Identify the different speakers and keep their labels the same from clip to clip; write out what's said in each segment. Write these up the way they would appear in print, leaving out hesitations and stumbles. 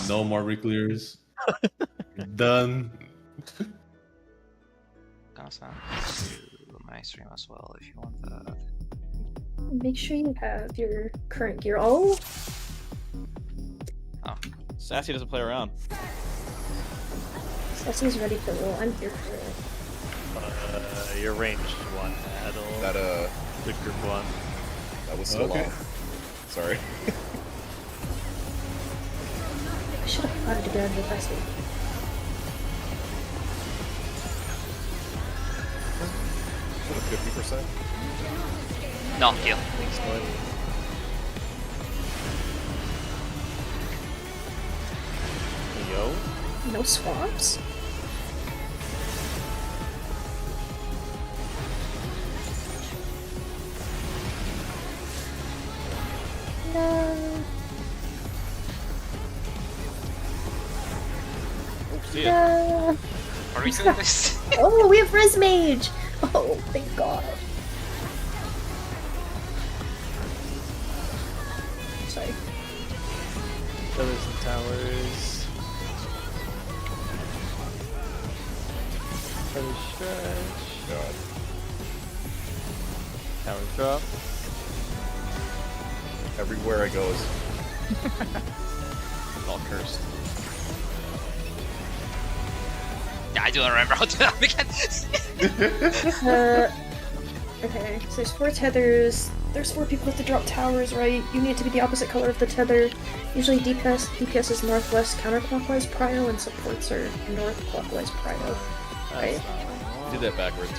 Speaker 1: No more reclears. Done.
Speaker 2: Gonna send to my stream as well if you want that.
Speaker 3: Make sure you have your current gear. Oh,
Speaker 4: Sassy doesn't play around.
Speaker 3: Sessy's ready for roll. I'm here for it.
Speaker 5: Your ranged one, Adel.
Speaker 6: That
Speaker 5: The group one.
Speaker 6: that was so long. Sorry.
Speaker 3: I should have thought to go into the festival.
Speaker 6: Is it a 50%?
Speaker 2: No, kill.
Speaker 5: Yo.
Speaker 3: No swaps? No.
Speaker 4: See ya.
Speaker 3: No.
Speaker 2: Are we doing this?
Speaker 3: Oh, we have Res Mage! Oh, thank God. Sorry.
Speaker 5: Pillars and towers. Feather stretch.
Speaker 6: God.
Speaker 5: Tower drop.
Speaker 6: Everywhere I go is
Speaker 4: It's all cursed.
Speaker 2: Yeah, I don't remember how to do that again.
Speaker 3: Okay, so there's 4 tethers. There's 4 people that have to drop towers, right? You need to be the opposite color of the tether. Usually DPS is northwest counterclockwise prio, and supports are north clockwise prio. Right?
Speaker 4: We did that backwards.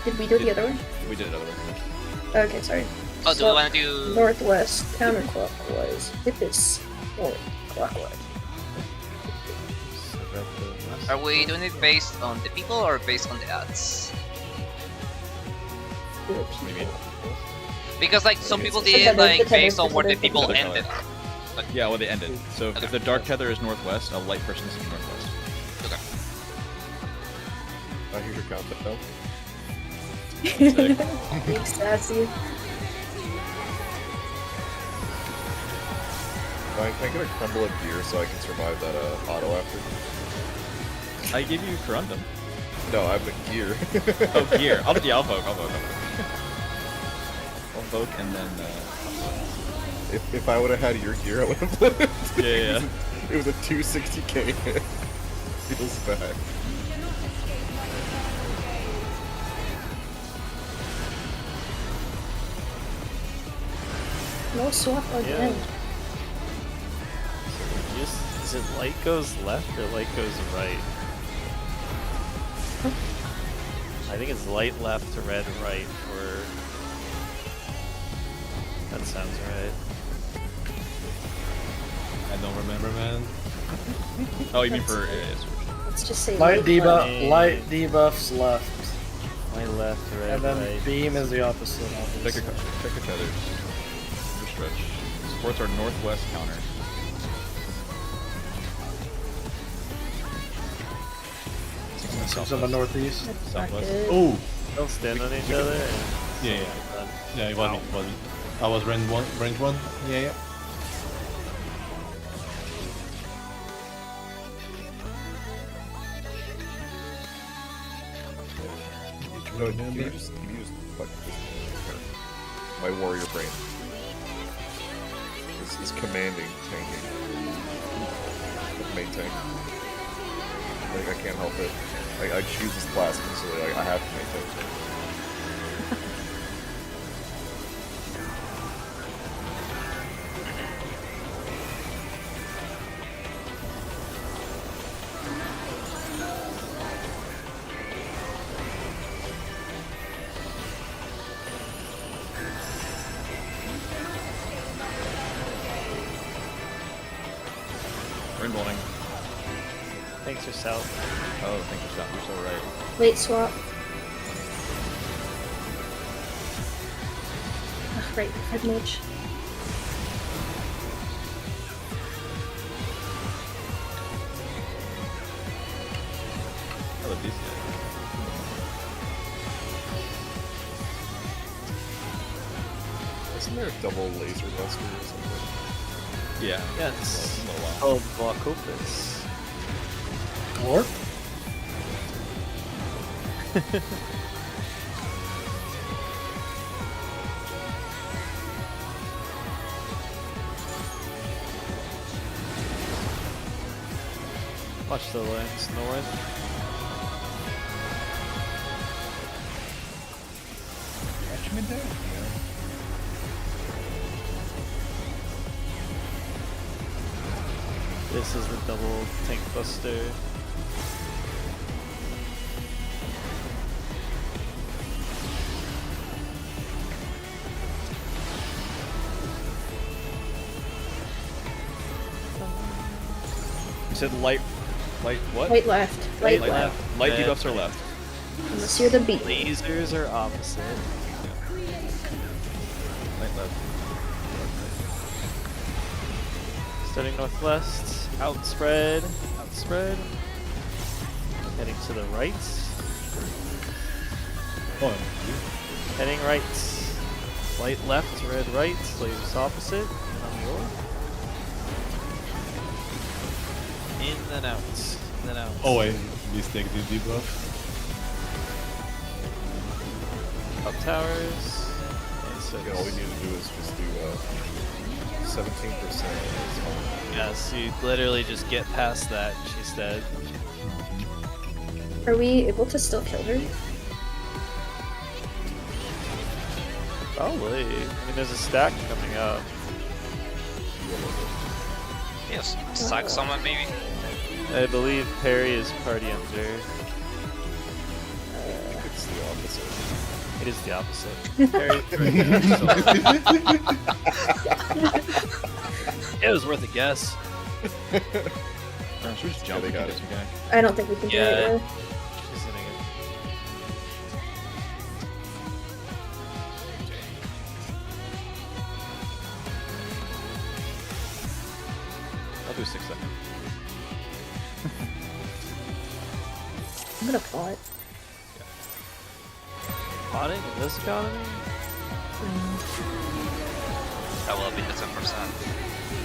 Speaker 3: Did we do the other one?
Speaker 4: We did it other way.
Speaker 3: Okay, sorry.
Speaker 2: Oh, do we want to do...
Speaker 3: Northwest counterclockwise. If it's north clockwise.
Speaker 2: Are we doing it based on the people or based on the ads?
Speaker 4: Maybe.
Speaker 2: Because like some people
Speaker 3: The
Speaker 2: did
Speaker 3: tether,
Speaker 2: like
Speaker 3: the tether,
Speaker 2: based on
Speaker 3: the
Speaker 2: where the
Speaker 3: tether.
Speaker 2: people
Speaker 4: The
Speaker 2: ended.
Speaker 4: tether. Yeah, well, they ended. So
Speaker 2: Okay.
Speaker 4: if the dark tether is northwest, a light person is northwest.
Speaker 2: Okay.
Speaker 6: here's your countdown.
Speaker 3: Thanks, Sassy.
Speaker 6: Can I get a crumble of gear so I can survive that auto after?
Speaker 4: I gave you Corundum.
Speaker 6: No, I have the gear.
Speaker 4: Oh, gear. I'll vote. I'll vote and then.
Speaker 6: If I would have had your gear, I would have put it.
Speaker 4: Yeah.
Speaker 6: It was a 260k hit. Feels bad.
Speaker 3: No swap again.
Speaker 5: Is it light goes left or light goes right? I think it's light left to red right for... That sounds right.
Speaker 1: I don't remember, man.
Speaker 4: Oh, you mean for?
Speaker 3: Let's just say
Speaker 7: Light debuff,
Speaker 5: Funny.
Speaker 7: light debuffs left,
Speaker 5: Light left to red
Speaker 7: and then
Speaker 5: right.
Speaker 7: beam is the opposite.
Speaker 4: Check
Speaker 7: obviously.
Speaker 4: your tethers. Your stretch. Supports our northwest counter.
Speaker 7: Six on the northeast.
Speaker 3: That's not
Speaker 4: Southwest.
Speaker 3: good.
Speaker 1: Oh!
Speaker 5: They'll stand on each other and...
Speaker 1: Yeah. Yeah, it wasn't. I was range one. Yeah.
Speaker 6: No, can you just like my warrior brain is commanding tanking. Main tank. Like I can't help it. I choose this class so like, I have to maintain.
Speaker 4: Rain bowling.
Speaker 5: Thanks yourself.
Speaker 4: Oh, thank you, Scott. You're so right.
Speaker 3: Wait, swap. Ugh, right, head mage.
Speaker 4: I love these guys.
Speaker 6: Isn't there a double laser buster or something?
Speaker 4: Yeah.
Speaker 5: Yeah, it's
Speaker 4: It's been a little while.
Speaker 5: called Glaucopus.
Speaker 7: Warp?
Speaker 5: Watch the lens north.
Speaker 6: Catch me down,
Speaker 5: This is the double tank buster.
Speaker 4: You said light what?
Speaker 3: Right, left. Right,
Speaker 5: Light
Speaker 3: left.
Speaker 5: left.
Speaker 4: Light
Speaker 5: Red.
Speaker 4: debuffs are left.
Speaker 3: Unless you're the beat.
Speaker 5: Lasers are opposite.
Speaker 4: Light left.
Speaker 5: Starting northwest, outspread, outspread. Heading to the right,
Speaker 1: Oh,
Speaker 5: heading right. Light left, red right, lasers opposite. On roll. In and out, in and out.
Speaker 1: oh wait, mistake the debuff.
Speaker 5: Up towers. And so
Speaker 6: Yeah, all we need to do is just do 17%.
Speaker 5: yes, you literally just get past that. She's dead.
Speaker 3: Are we able to still kill her?
Speaker 5: Probably. I mean, there's a stack coming up.
Speaker 2: Yes, suck someone maybe.
Speaker 5: I believe Perry is party under.
Speaker 6: It's the opposite.
Speaker 5: It is the opposite. Perry, it was worth a guess.
Speaker 4: Should we just jump
Speaker 6: they
Speaker 4: and
Speaker 6: got
Speaker 4: get
Speaker 6: it.
Speaker 4: this guy?
Speaker 3: I don't think we can do
Speaker 5: Yeah.
Speaker 3: it.
Speaker 5: She's hitting it.
Speaker 4: I'll do 6 seconds.
Speaker 3: I'm gonna plot.
Speaker 5: Potting in this economy?
Speaker 2: That will be the 10%.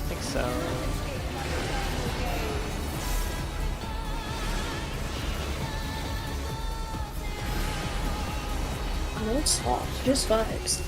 Speaker 5: I think so.
Speaker 3: No swap, just vibes.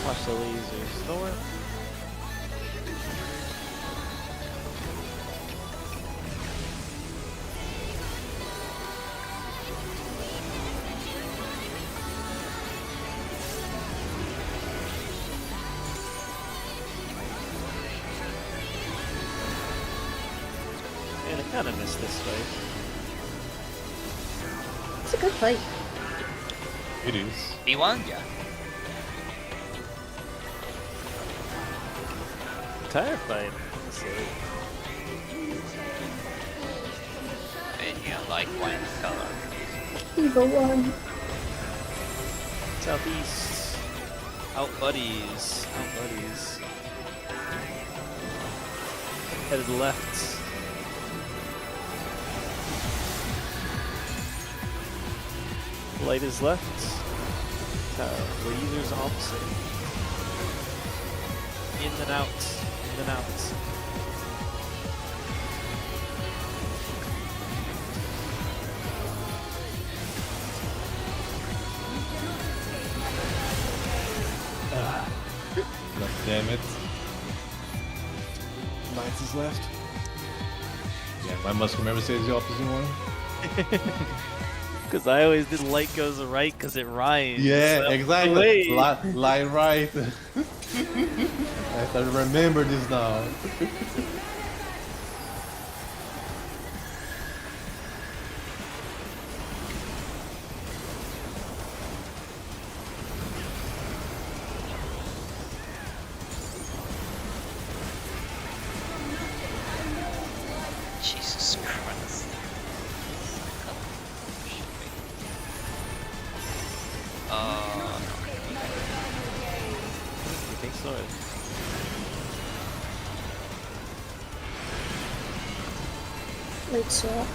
Speaker 5: Watch the lasers. North. Man, I kinda missed this fight.
Speaker 3: It's a good fight.
Speaker 1: It is.
Speaker 2: B1? Yeah.
Speaker 5: Entire fight. honestly.
Speaker 2: And you like one color.
Speaker 3: Evil one.
Speaker 5: Southeast. Out buddies. Out buddies. Headed left. Light is left. Lasers opposite. In and out. In and out.
Speaker 1: God damn it.
Speaker 7: Knights is left.
Speaker 1: Yeah, my must remember says the opposite one.
Speaker 5: Because I always did light goes right because it rhymes.
Speaker 1: Yeah,
Speaker 5: So-
Speaker 1: exactly.
Speaker 5: Wait.
Speaker 1: Lie right. I have to remember this now.
Speaker 2: Jesus Christ. No.
Speaker 5: You think so?
Speaker 3: Late swap.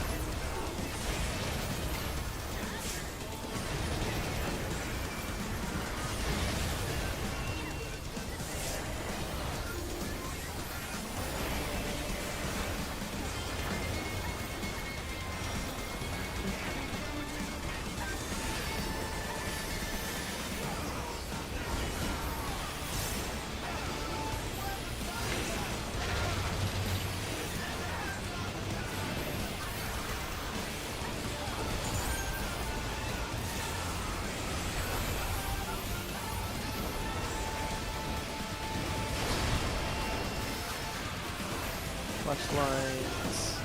Speaker 5: Flash lines.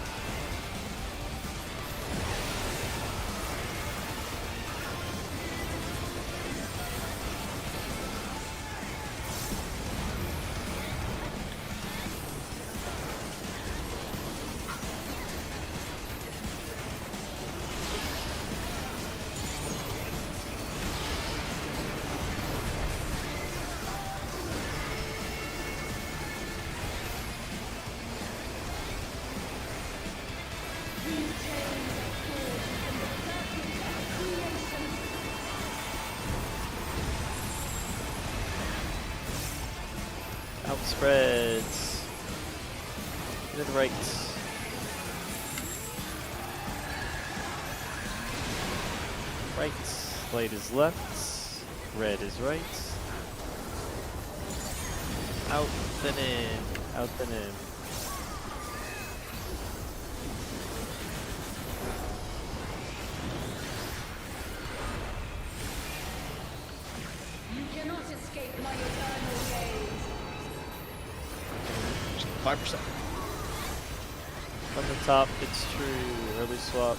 Speaker 5: Outspreads. To the right. Right. Light is left. Red is right. Out then in. Out then in.
Speaker 8: You cannot escape my eternal gaze.
Speaker 4: 5%.
Speaker 5: From the top, it's true. Early swap.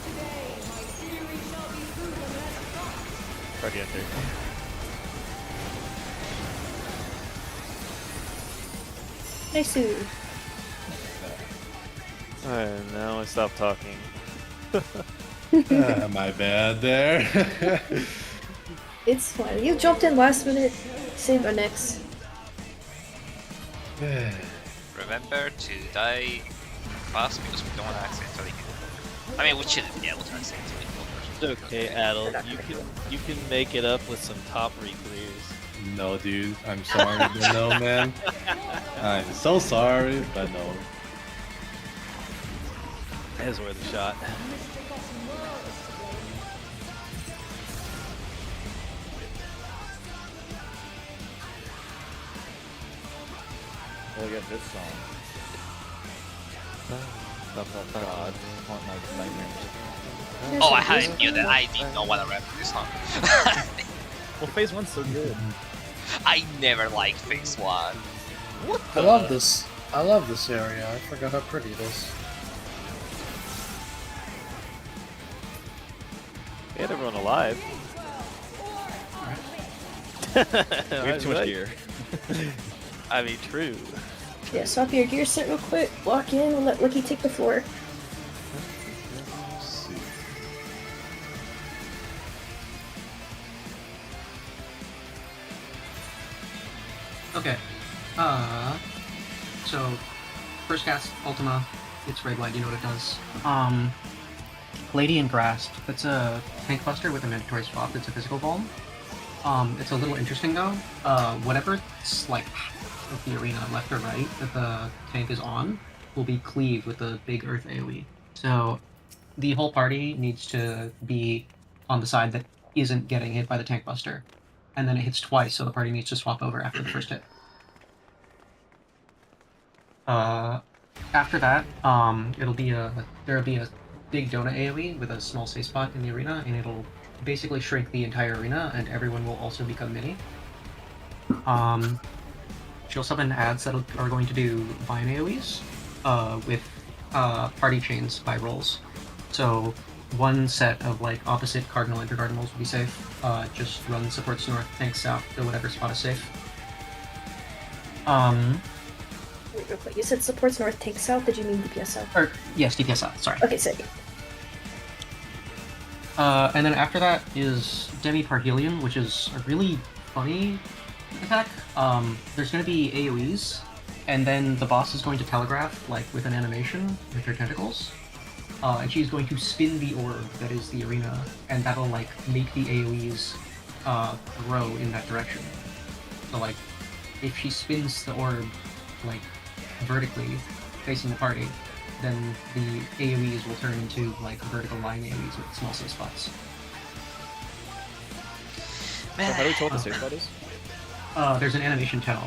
Speaker 8: Today, my theory shall be proven as fact.
Speaker 5: Already under.
Speaker 3: Nice.
Speaker 5: Alright, now I stop talking.
Speaker 1: My bad there.
Speaker 3: It's fine. You jumped in last minute. Save our next.
Speaker 2: Remember to die fast because we don't want to accidentally kill. I mean, we shouldn't be able to accidentally kill
Speaker 5: It's okay, Adel. You can make it up with some top re-clears.
Speaker 1: No, dude. I'm sorry, but no, man. I'm so sorry, but no.
Speaker 5: That is worth a shot.
Speaker 6: Well, I got this song. God, haunt my nightmares.
Speaker 2: Oh, I knew that. I did not want to rap this song.
Speaker 6: Well, phase 1's so good.
Speaker 2: I never liked Phase 1. What
Speaker 7: I
Speaker 2: the?
Speaker 7: love this. I love this area. I forgot how pretty it is.
Speaker 5: We had everyone alive.
Speaker 4: We have too much gear.
Speaker 5: I mean, true.
Speaker 3: Yeah, swap your gear set real quick. Walk in. We'll let Licky take the floor.
Speaker 1: Let's see.
Speaker 9: Okay. So first cast Ultima, it's red white, you know what it does. Lady and Grasp, that's a tank buster with a mandatory swap, it's a physical bomb. It's a little interesting though. Whatever's like of the arena, left or right, that the tank is on, will be cleaved with the big earth AoE. So the whole party needs to be on the side that isn't getting hit by the tank buster, and then it hits twice, so the party needs to swap over after the first hit. After that, there'll be a big donut AoE with a small safe spot in the arena, and it'll basically shrink the entire arena, and everyone will also become mini. She'll summon ads that are going to do Vine AoEs with party chains by rolls. So one set of like opposite cardinal intercardinals will be safe. Just run supports north, tanks south to whatever spot is safe.
Speaker 3: Wait, real quick. You said supports north, tanks south. Did you mean DPS south?
Speaker 9: Or yes, DPS south. Sorry.
Speaker 3: Okay, sick.
Speaker 9: And then after that is Demi Parhelion, which is a really funny attack. There's going to be AoEs, and then the boss is going to telegraph, like, with an animation with her tentacles. And she's going to spin the orb that is the arena, and that'll, like, make the AoEs grow in that direction. So, like, if she spins the orb, like, vertically, facing the party, then the AoEs will turn into, like, vertical line AoEs with small safe spots.
Speaker 4: So how do we tell what the safe spot is?
Speaker 9: There's an animation tell.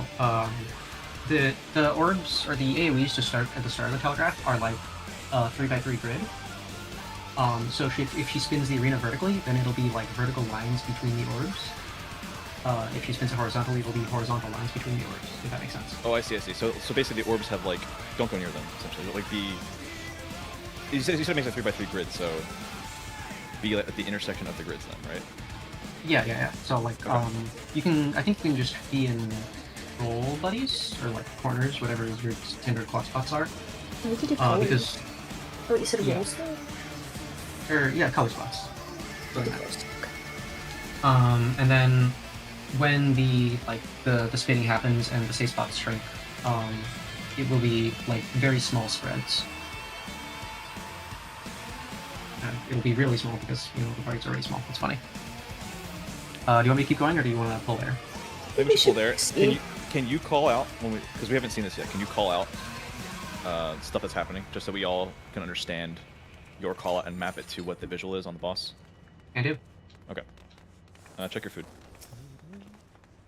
Speaker 9: The orbs, or the AoEs to start at the start of the telegraph are like 3x3 grid. So if she spins the arena vertically, then it'll be like vertical lines between the orbs. If she spins it horizontally, it'll be horizontal lines between the orbs, if that makes sense.
Speaker 4: Oh, I see. So basically the orbs have like, don't go near them, essentially. Like you said it makes a 3x3 grid, so be like, at the intersection of the grids then, right?
Speaker 9: Yeah. So like,
Speaker 4: Okay.
Speaker 9: I think you can just be in roll buddies, or like corners, whatever your standard clock spots are.
Speaker 3: We could do colors.
Speaker 9: Because,
Speaker 3: Oh, you said
Speaker 9: yeah.
Speaker 3: rolls though?
Speaker 9: or yeah, color spots.
Speaker 3: We could do colors.
Speaker 9: And then when the spinning happens and the safe spots shrink, it will be like very small spreads. It'll be really small because the party's already small. It's funny. Do you want me to keep going, or do you want to pull there?
Speaker 4: Maybe we should pull there.
Speaker 3: see.
Speaker 4: Can you call out because we haven't seen this yet? Can you call out stuff that's happening just so we all can understand your call out and map it to what the visual is on the boss?
Speaker 9: I do.
Speaker 4: Okay. Check your food.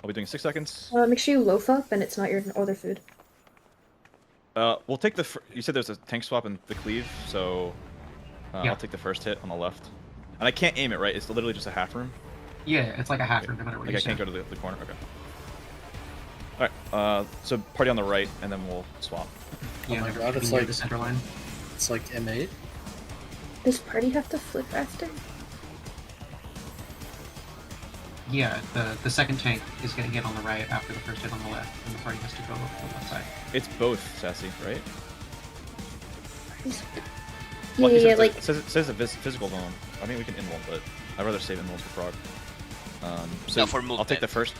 Speaker 4: I'll be doing 6 seconds.
Speaker 3: Make sure you loaf up and it's not your other food.
Speaker 4: We'll take the. You said there's a tank swap in the cleave, so
Speaker 9: Yeah.
Speaker 4: I'll take the first hit on the left. And I can't aim it, right? It's literally just a half room.
Speaker 9: Yeah, it's like a half room no matter where
Speaker 4: Like
Speaker 9: you
Speaker 4: I can't
Speaker 9: stand.
Speaker 4: go to the corner. Okay. All right. So party on the right, and then we'll swap.
Speaker 9: Yeah,
Speaker 7: Oh my
Speaker 9: never
Speaker 7: God,
Speaker 9: be
Speaker 7: it's
Speaker 9: near
Speaker 7: like-
Speaker 9: the center line.
Speaker 7: It's like M8.
Speaker 3: Does party have to flip after?
Speaker 9: Yeah, the second tank is getting hit on the right after the first hit on the left, and the party has to go to the left side.
Speaker 4: It's both, Sassy, right?
Speaker 3: Yeah,
Speaker 4: Lucky says
Speaker 3: like
Speaker 4: it says a physical zone. I mean, we can in-roll, but I'd rather save in-rolls for Frog. So
Speaker 2: No, for
Speaker 4: I'll take the
Speaker 2: movement.
Speaker 4: first.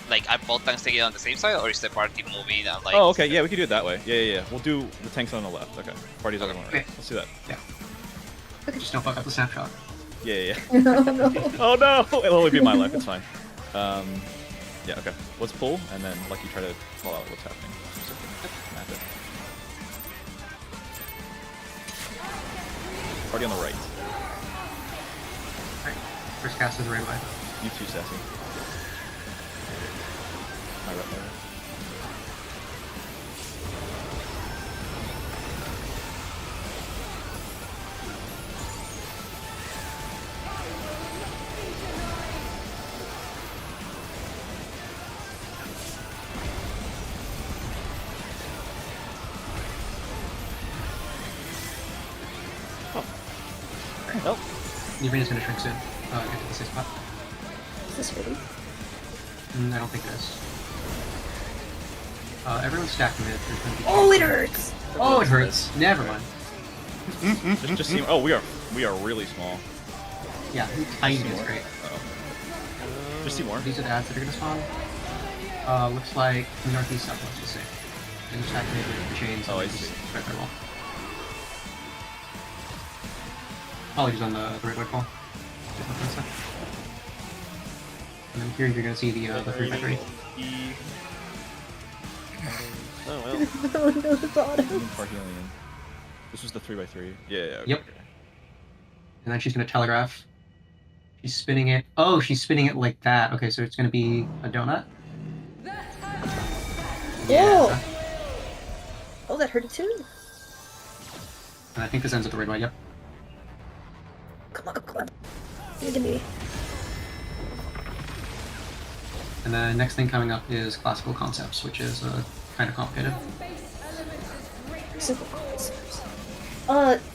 Speaker 2: Like, are both tanks taking on the same side, or is the party moving and like?
Speaker 4: Oh, okay. Yeah, we can do it that way. Yeah. We'll do the tanks on the left. Okay. Party's on the right.
Speaker 9: Okay.
Speaker 4: Let's do that.
Speaker 9: Just don't fuck up the snapshot.
Speaker 4: Yeah.
Speaker 3: no, no.
Speaker 4: Oh no! It'll only be my life. It's fine. Yeah. Okay. Let's pull, and then Lucky try to call out what's happening. Map it. Party on the right.
Speaker 9: Right. First cast is right away.
Speaker 4: You too, Sassy. My right.
Speaker 5: Nope.
Speaker 9: The arena's gonna shrink soon. Get to the safe spot.
Speaker 3: Is this ready?
Speaker 9: I don't think it is. Everyone's stacked mid. There's gonna be
Speaker 3: Oh, it hurts!
Speaker 9: Oh, it hurts. Never mind.
Speaker 4: Just see. Oh, we are really small.
Speaker 9: Yeah, tiny is great.
Speaker 4: Just see more.
Speaker 9: These are the ads that are gonna spawn. Looks like northeast southwest is safe. And just activate the chains.
Speaker 4: Oh, I
Speaker 9: and
Speaker 4: see.
Speaker 9: just Right well. Apologies on the right leg call. Just looking at stuff. And then here you're gonna see the 3x3.
Speaker 5: Oh well.
Speaker 3: Oh no, it's auto.
Speaker 4: Parhelion. This was the 3x3. Yeah. Okay,
Speaker 9: Yep.
Speaker 4: okay.
Speaker 9: And then she's gonna telegraph. She's spinning it. Oh, she's spinning it like that. Okay, so it's gonna be a donut.
Speaker 3: Whoa! Oh, that hurt it too.
Speaker 9: And I think this ends with the red white. Yep.
Speaker 3: Come on, come on. Give me.
Speaker 9: And then next thing coming up is classical concepts, which is kind of complicated.
Speaker 3: Simple concepts.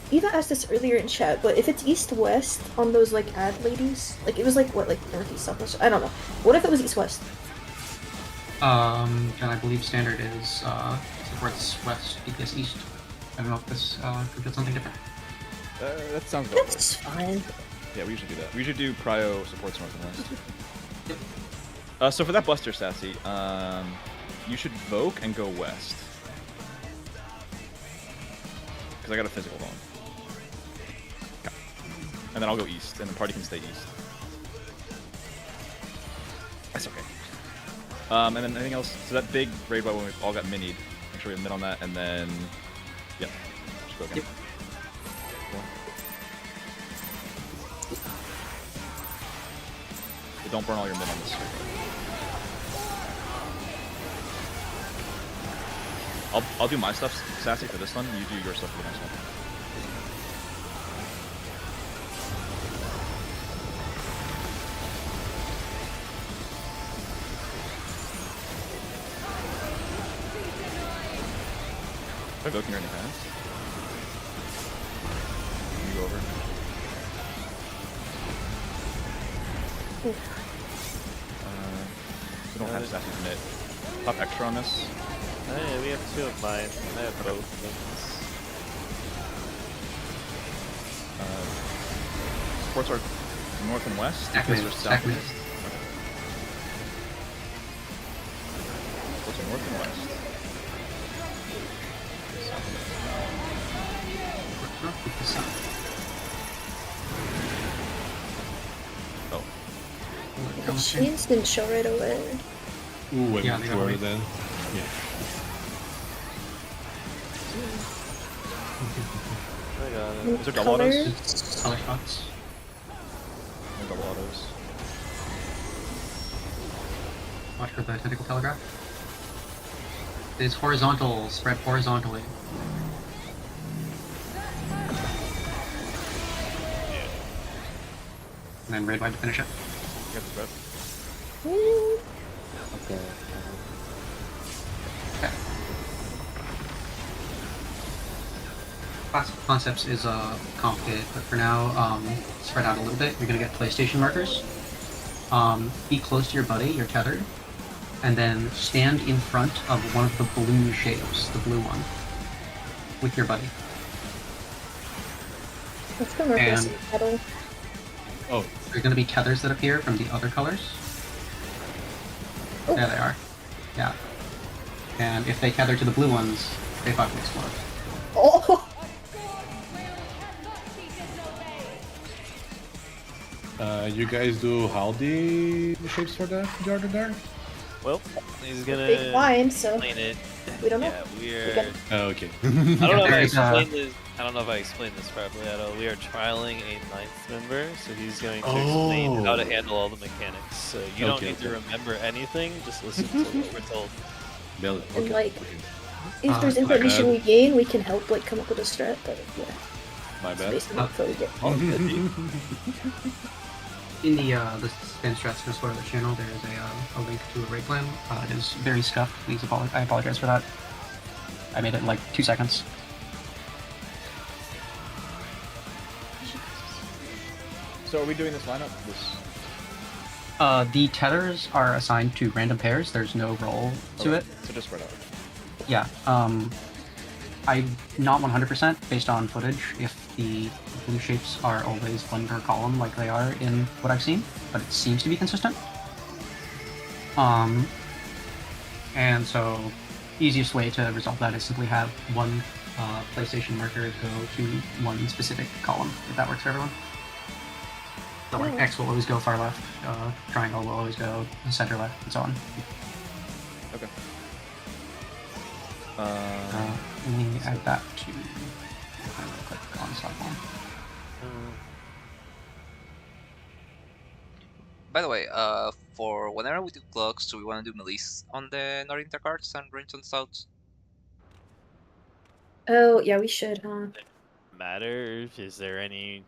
Speaker 3: Eva asked this earlier in chat, but if it's east-west on those, like, ad ladies, like, it was, like, what, like, northeast, southwest? I don't know. What if it was east-west?
Speaker 9: And I believe standard is supports west, DPS east. I don't know if this could get something different.
Speaker 4: That sounds about
Speaker 3: That's fine.
Speaker 4: Yeah, we usually do that. We usually do Prio supports north and west. So for that Buster, Sassy, you should Voke and go west. Because I got a physical one. Okay. And then I'll go east, and the party can stay east. That's okay. And then anything else? So that big raid white when we all got minied. Make sure we have mid on that, and then... Yeah. Just go again.
Speaker 9: Yep.
Speaker 4: Cool. So don't burn all your mid on this raid white. I'll do my stuff, Sassy, for this one. You do your stuff for the next one. Am I Voking your any hands? You go over. We don't have Sassy's mid. Pop extra on this.
Speaker 5: Oh, yeah, we have two of mine. I have both things.
Speaker 4: Supports are north and west.
Speaker 9: Stack
Speaker 4: Because
Speaker 9: mid,
Speaker 4: they're
Speaker 9: stack
Speaker 4: south and
Speaker 9: mid.
Speaker 4: east. Supports are north and west. South and east.
Speaker 9: Keep this up.
Speaker 4: Oh.
Speaker 3: The machines didn't show right away.
Speaker 1: Ooh, wait,
Speaker 9: Yeah, they got
Speaker 1: where
Speaker 9: wait.
Speaker 1: then? Yeah.
Speaker 5: I got it.
Speaker 4: Is there double autos?
Speaker 3: Colors.
Speaker 9: Color spots.
Speaker 4: No double autos.
Speaker 9: Watch for the tentacle telegraph. It's horizontal, spread horizontally. And then red white to finish it.
Speaker 4: Get the spread.
Speaker 3: Mm,
Speaker 7: Okay.
Speaker 9: Okay. Classical concepts is complicated, but for now, spread out a little bit. You're gonna get PlayStation markers. Be close to your buddy, you're tethered, and then stand in front of one of the blue shapes, the blue one, with your buddy.
Speaker 3: let's go northwest
Speaker 9: And-
Speaker 3: and pedal.
Speaker 1: Oh,
Speaker 9: There are gonna be tethers that appear from the other colors.
Speaker 3: Oh.
Speaker 9: There they are. Yeah. And if they tether to the blue ones, they fucking explode.
Speaker 3: Oh!
Speaker 1: you guys do howdy shapes for the order there?
Speaker 5: Well, he's gonna
Speaker 3: Big blind, so
Speaker 5: explain it.
Speaker 3: we don't know.
Speaker 5: Yeah,
Speaker 3: We
Speaker 5: we're.
Speaker 3: got-
Speaker 1: Oh, okay.
Speaker 5: I don't know if I
Speaker 9: There's,
Speaker 5: explained this. I don't know if I explained this properly at all. We are trialing a ninth member, so he's going to explain how to handle all the mechanics. So you don't
Speaker 1: Okay,
Speaker 5: need to
Speaker 1: okay.
Speaker 5: remember anything. Just listen to what we're told.
Speaker 1: Build it.
Speaker 3: And
Speaker 1: Okay.
Speaker 3: like, if there's
Speaker 1: my
Speaker 3: information
Speaker 1: bad.
Speaker 3: we gain, we can help like come up with a strat. But yeah,
Speaker 1: My
Speaker 3: it's
Speaker 1: bad.
Speaker 3: based on info we get.
Speaker 5: All good, dude.
Speaker 9: In the spin strats for spoiler channel, there is a link to a raid plan. It is very scuffed. Please I apologize for that. I made it in like 2 seconds.
Speaker 4: So are we doing this lineup? This.
Speaker 9: The tethers are assigned to random pairs. There's no roll to
Speaker 4: Okay,
Speaker 9: it.
Speaker 4: So just spread out.
Speaker 9: Yeah. I'm not 100% based on footage if the blue shapes are always one per column like they are in what I've seen, but it seems to be consistent. And so easiest way to resolve that is simply have one PlayStation marker go to one specific column, if that works for everyone. So like
Speaker 3: Yeah.
Speaker 9: X will always go far left, triangle will always go center left, and so on.
Speaker 4: Okay.
Speaker 9: Let me add that to real quick on slide one.
Speaker 2: By the way, for whenever we do clocks, do we want to do melees on the north intercards and range on the south?
Speaker 3: Oh, yeah, we should, huh?
Speaker 5: Matter? Is there any?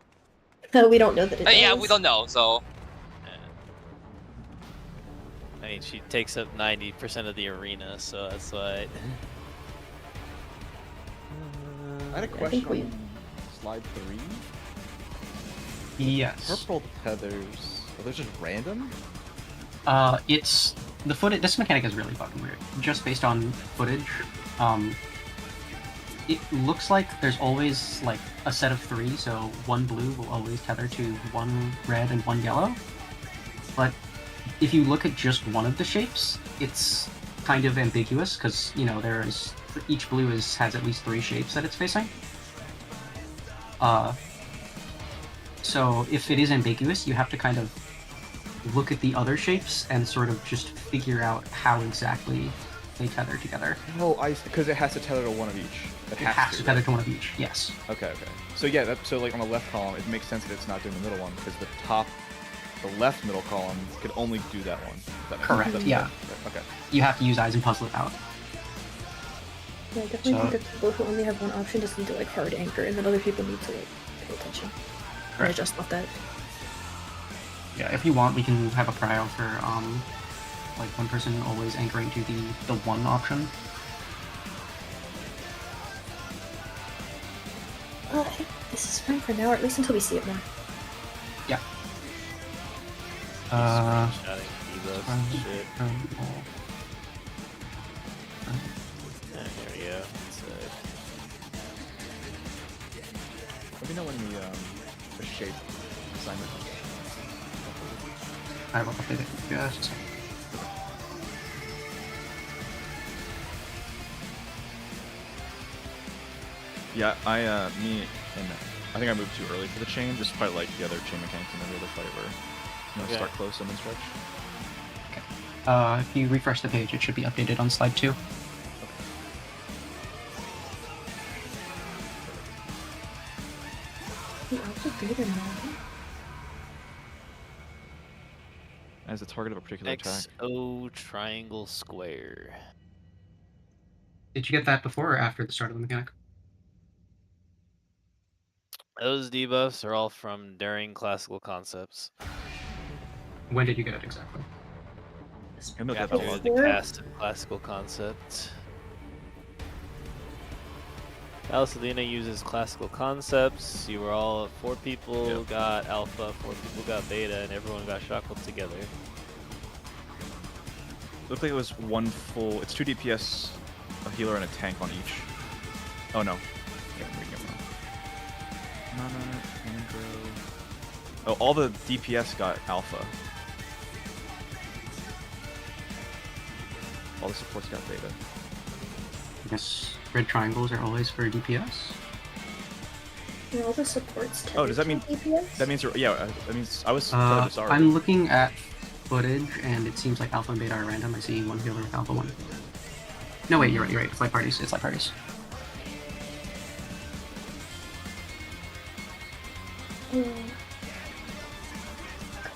Speaker 3: We don't know that it does.
Speaker 2: Yeah, we don't know, so
Speaker 5: I mean, she takes up 90% of the arena, so that's why.
Speaker 6: I had a
Speaker 3: think
Speaker 6: question
Speaker 3: we-
Speaker 6: on slide 3.
Speaker 9: Yes.
Speaker 6: Purple tethers. Are those just random?
Speaker 9: It's the footage. This mechanic is really fucking weird. Just based on footage, it looks like there's always like a set of 3. So one blue will always tether to one red and one yellow. But if you look at just one of the shapes, it's kind of ambiguous because there's each blue has at least 3 shapes that it's facing. So if it is ambiguous, you have to kind of look at the other shapes and sort of just figure out how exactly they tether together.
Speaker 6: Oh, because it has to tether to one of each.
Speaker 9: It has to tether to one of each, yes.
Speaker 6: Okay. So yeah, so like on the left column, it makes sense that it's not doing the middle one because the left middle column could only do that one. If that makes
Speaker 9: Correct,
Speaker 6: sense.
Speaker 9: yeah.
Speaker 6: Okay.
Speaker 9: You have to use eyes and puzzle it out.
Speaker 3: Yeah, I definitely think that people who only have one option just need to like hard anchor, and then other people need to like pay attention. And
Speaker 9: Right.
Speaker 3: adjust off that.
Speaker 9: Yeah, if you want, we can have a prio for like one person always anchoring to the one option.
Speaker 3: I think this is fine for now, or at least until we see it more.
Speaker 9: Yeah.
Speaker 5: Shouting debuffs and shit. There we go.
Speaker 6: Let me know when the shape assignment.
Speaker 9: I will update it just a second.
Speaker 4: Yeah, me and I think I moved too early for the chain. This is probably like the other chain mechanics in every other fight where
Speaker 5: Okay.
Speaker 4: start close and then stretch.
Speaker 9: If you refresh the page, it should be updated on slide 2.
Speaker 3: The alpha beta now.
Speaker 4: As the target of a particular attack.
Speaker 5: XO triangle square.
Speaker 9: Did you get that before or after the start of the mechanic?
Speaker 5: Those debuffs are all from during classical concepts.
Speaker 9: When did you get it exactly?
Speaker 4: I'm gonna
Speaker 5: Got
Speaker 4: look
Speaker 5: the
Speaker 4: at
Speaker 5: one
Speaker 4: that.
Speaker 5: the cast of classical concept. Alicelina uses classical concepts. You were all 4 people got alpha, 4 people got beta, and everyone got shackled together.
Speaker 4: Looked like it was one full. It's 2 DPS, a healer, and a tank on each. Oh no. Yeah, I'm reading it wrong. Mana, aggro. Oh, all the DPS got alpha. All the supports got beta.
Speaker 9: I guess red triangles are always for DPS.
Speaker 3: Are all the supports
Speaker 4: Oh, does that mean
Speaker 3: DPS?
Speaker 4: that means that means I was sorry.
Speaker 9: I'm looking at footage, and it seems like alpha and beta are random. I see one healer with alpha 1. No, wait, you're right. It's like parties. It's like parties.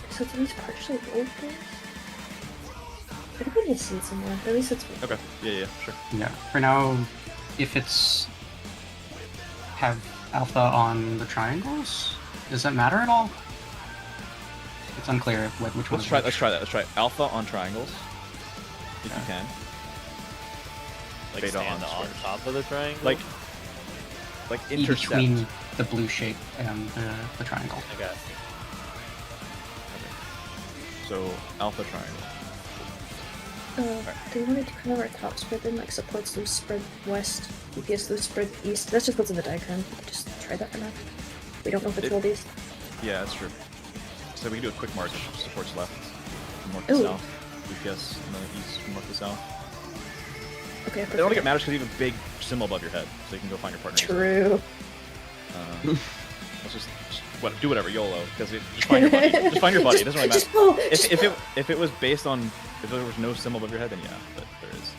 Speaker 3: So it's at least partially rolled this? I think we need to see it somewhere. At least it's
Speaker 4: Okay. Yeah, sure.
Speaker 9: Yeah. For now, if it's have alpha on the triangles, does that matter at all? It's unclear which one.
Speaker 4: Let's try that. Let's try alpha on triangles. If you can.
Speaker 5: Like
Speaker 4: Beta
Speaker 5: stand
Speaker 4: on
Speaker 5: on
Speaker 4: squares.
Speaker 5: top of the triangle?
Speaker 4: Like
Speaker 9: In
Speaker 4: intercept.
Speaker 9: between the blue shape and the triangle.
Speaker 5: I got
Speaker 4: So alpha triangle.
Speaker 3: do we want to do kind of our top spread then? Like supports loose spread west, DPS loose spread east. That's just what's in the diagram. We can just try that for now. We don't know if it's rolled east.
Speaker 4: Yeah, that's true. So we can do a quick march. Supports left, from north to
Speaker 3: Ooh.
Speaker 4: south. DPS in the east, from north to south.
Speaker 3: Okay,
Speaker 4: I don't think it matters because you have a big symbol above your head, so you can go find your partner.
Speaker 3: True.
Speaker 4: Let's just do whatever, YOLO. Because just find your buddy. Just find your buddy. It doesn't really matter.
Speaker 3: Just roll,
Speaker 4: If it was based on if there was no symbol above your head, then yeah, but there is. So.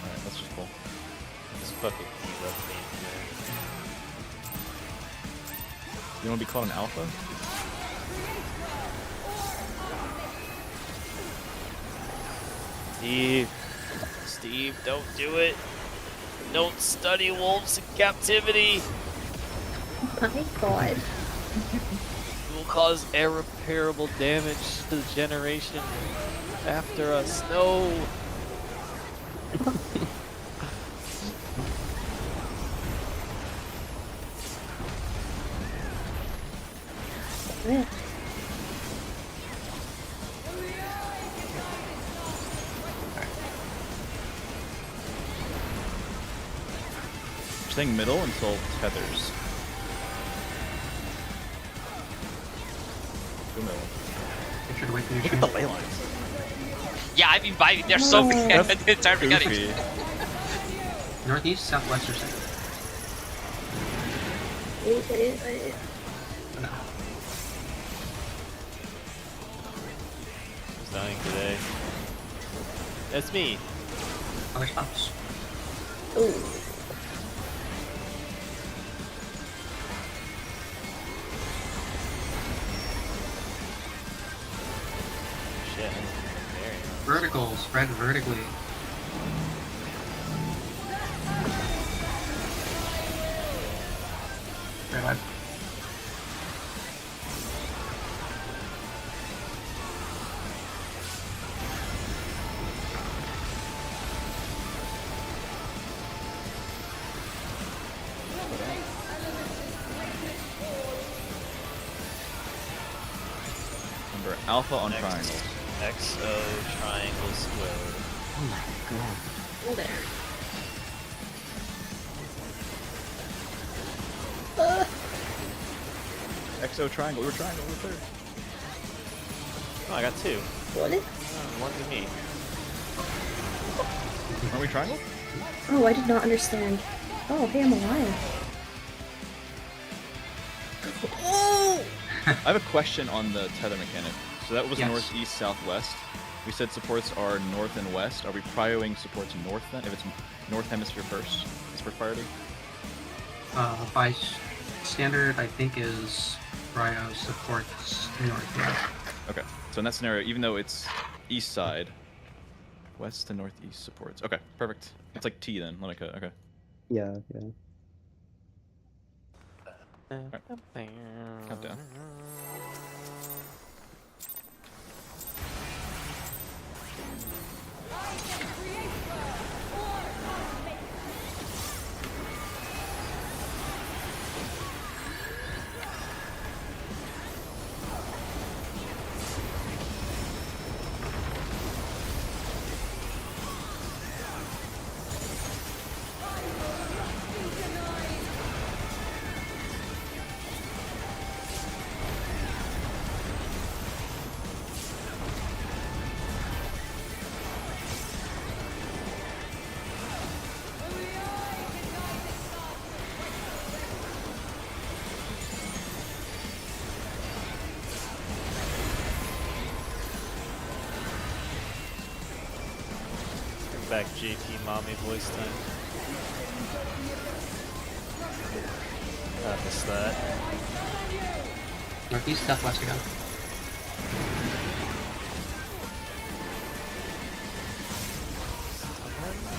Speaker 4: Alright, that's just cool.
Speaker 5: this fucking debuff name
Speaker 4: You want to be called an alpha?
Speaker 5: Steve. Steve, don't do it. Don't study wolves in captivity.
Speaker 3: My god.
Speaker 5: It will cause irreparable damage to the generation after us. No.
Speaker 3: Yeah.
Speaker 4: Staying middle until tethers. Go middle.
Speaker 9: Make sure to wait for your
Speaker 4: Look
Speaker 9: turn.
Speaker 4: at the ley lines.
Speaker 2: Yeah, I mean, they're so
Speaker 3: No.
Speaker 2: bad. It's hard to get
Speaker 4: Goofy.
Speaker 2: it.
Speaker 9: Northeast, southwest, or center? No.
Speaker 5: Who's dying today? That's me.
Speaker 9: Other spots.
Speaker 3: Ooh.
Speaker 5: Shit. Very
Speaker 9: Vertical, spread vertically. Red light.
Speaker 4: Remember, alpha on
Speaker 5: Next.
Speaker 4: triangles.
Speaker 5: XO triangle square.
Speaker 9: Oh my god.
Speaker 3: Oh, there.
Speaker 4: XO triangle. We were triangle. We were third.
Speaker 5: Oh, I got two.
Speaker 3: What?
Speaker 5: Oh, one to me.
Speaker 4: Aren't we triangle?
Speaker 3: Oh, I did not understand. Oh, hey, I'm alive.
Speaker 4: I have a question on the tether mechanic. So that was
Speaker 9: Yes.
Speaker 4: northeast, southwest. We said supports are north and west. Are we prioing supports north then? If it's north hemisphere first, is first priority?
Speaker 9: By standard, I think is Ryo supports north. Yeah.
Speaker 4: Okay. So in that scenario, even though it's east side, west to northeast supports. Okay, perfect. It's like T then. Like a, okay.
Speaker 10: Yeah, yeah.
Speaker 4: Countdown.
Speaker 5: Bring back JP mommy voice time. I missed that.
Speaker 9: Northeast, southwest again.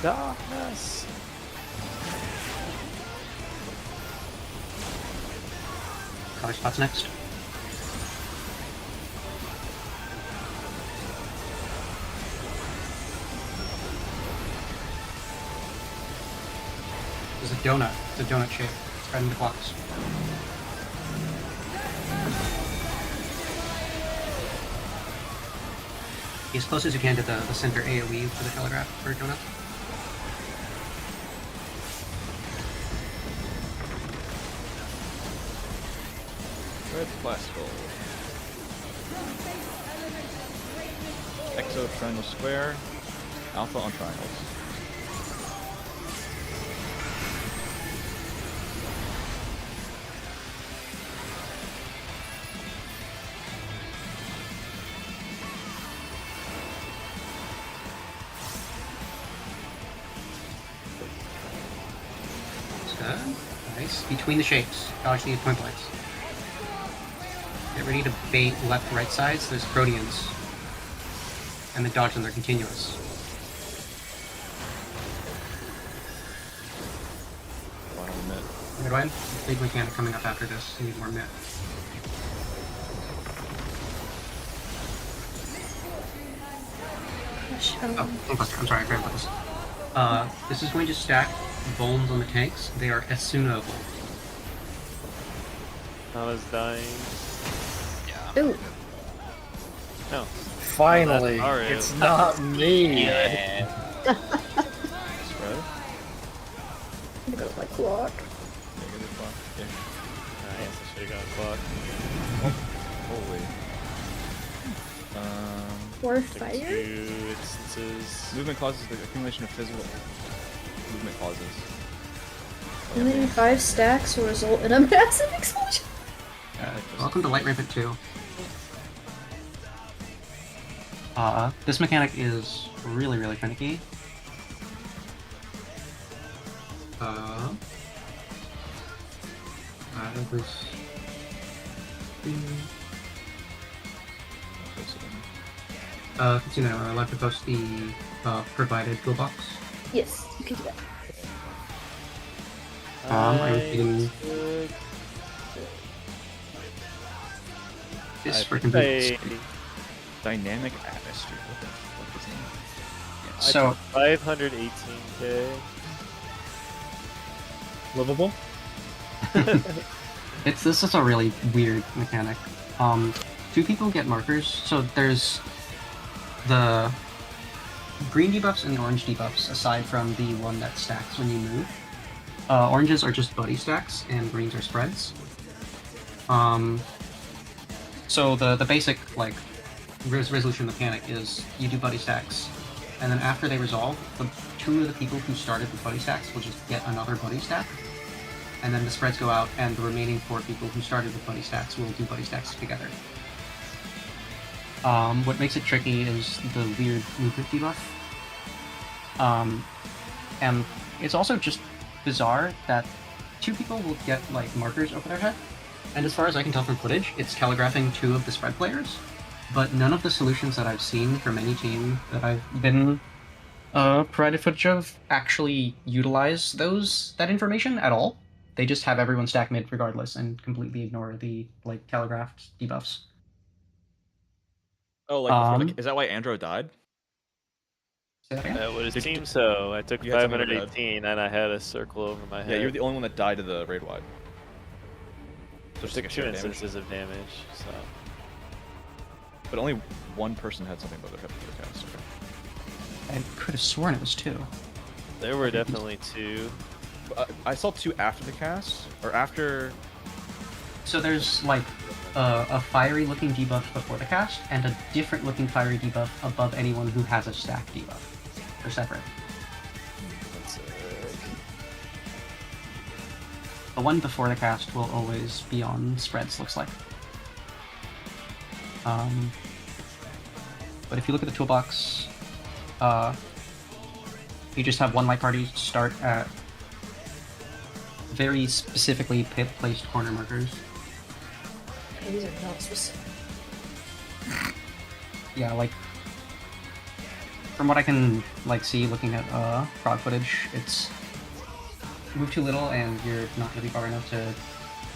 Speaker 5: Darkness.
Speaker 9: Color spots next. There's a donut. It's a donut shape. Spread into blocks. Be as close as you can to the center AoE for the telegraph for donut.
Speaker 4: Red classical. XO triangle square. Alpha on triangles.
Speaker 9: Good. Nice. Between the shapes. Dodge the point lights. Get ready to bait left, right sides. There's Proteans. And then dodge them, they're continuous. Red white, big mechanic coming up after this. You need more mid.
Speaker 3: Gosh,
Speaker 9: Oh, Buster, I'm sorry, I forgot about this. This is going to stack bones on the tanks. They are Esunable.
Speaker 5: Nana's dying.
Speaker 2: Yeah.
Speaker 3: Ooh,
Speaker 5: No.
Speaker 7: Finally,
Speaker 5: Oh, that's
Speaker 7: it's not me.
Speaker 2: Yeah.
Speaker 4: Spread.
Speaker 3: I'm gonna go like clock.
Speaker 4: Negative block. Yeah.
Speaker 5: Nice, I should've gone clock.
Speaker 4: Holy.
Speaker 3: Or
Speaker 5: Took
Speaker 3: fire?
Speaker 5: 2 instances.
Speaker 4: Movement causes the accumulation of physical movement causes.
Speaker 3: Only 5 stacks will result in a massive explosion.
Speaker 9: Welcome to Light Rampant 2. This mechanic is really, really finicky. I was... Katsuna, I'd like to post the provided toolbox.
Speaker 3: Yes, you can do that.
Speaker 9: I'm thinking
Speaker 5: Good.
Speaker 9: this
Speaker 5: I
Speaker 9: freaking
Speaker 5: think
Speaker 9: big.
Speaker 4: Dynamic atmosphere. What the fuck is that?
Speaker 9: So,
Speaker 5: 518k.
Speaker 7: Livable?
Speaker 9: this is a really weird mechanic. 2 people get markers, so there's the green debuffs and the orange debuffs, aside from the one that stacks when you move. Oranges are just buddy stacks, and greens are spreads. So the basic, like, resolution mechanic is you do buddy stacks, and then after they resolve, the 2 of the people who started with buddy stacks will just get another buddy stack, and then the spreads go out, and the remaining 4 people who started with buddy stacks will do buddy stacks together. What makes it tricky is the weird movement debuff. And it's also just bizarre that 2 people will get, like, markers over their head, and as far as I can tell from footage, it's telegraphing 2 of the spread players, but none of the solutions that I've seen from any team that I've been provided footage of actually utilize that information at all. They just have everyone stack mid regardless and completely ignore the, like, telegraphed debuffs.
Speaker 4: Oh, like before
Speaker 9: Um,
Speaker 4: is that why Andro died?
Speaker 9: Say that again?
Speaker 5: That would
Speaker 4: Did-
Speaker 5: seem so. I took
Speaker 4: you had something over your head?
Speaker 5: 518 and I had a circle over my head.
Speaker 4: Yeah, you're the only one that died to the raid wide. So just take a
Speaker 5: 2
Speaker 4: share of damage.
Speaker 5: instances of damage, so.
Speaker 4: But only one person had something above their head for the cast. Okay.
Speaker 9: I could have sworn it was 2.
Speaker 5: There were definitely 2.
Speaker 4: I saw 2 after the cast, or after.
Speaker 9: So there's, like, a fiery looking debuff before the cast, and a different looking fiery debuff above anyone who has a stack debuff. They're separate. The one before the cast will always be on spreads, looks like. But if you look at the toolbox, you just have 1 light party start at very specifically placed corner markers.
Speaker 3: Okay, these are not specific.
Speaker 9: Yeah, like, from what I can, like, see looking at prod footage, it's move too little and you're not gonna be far enough to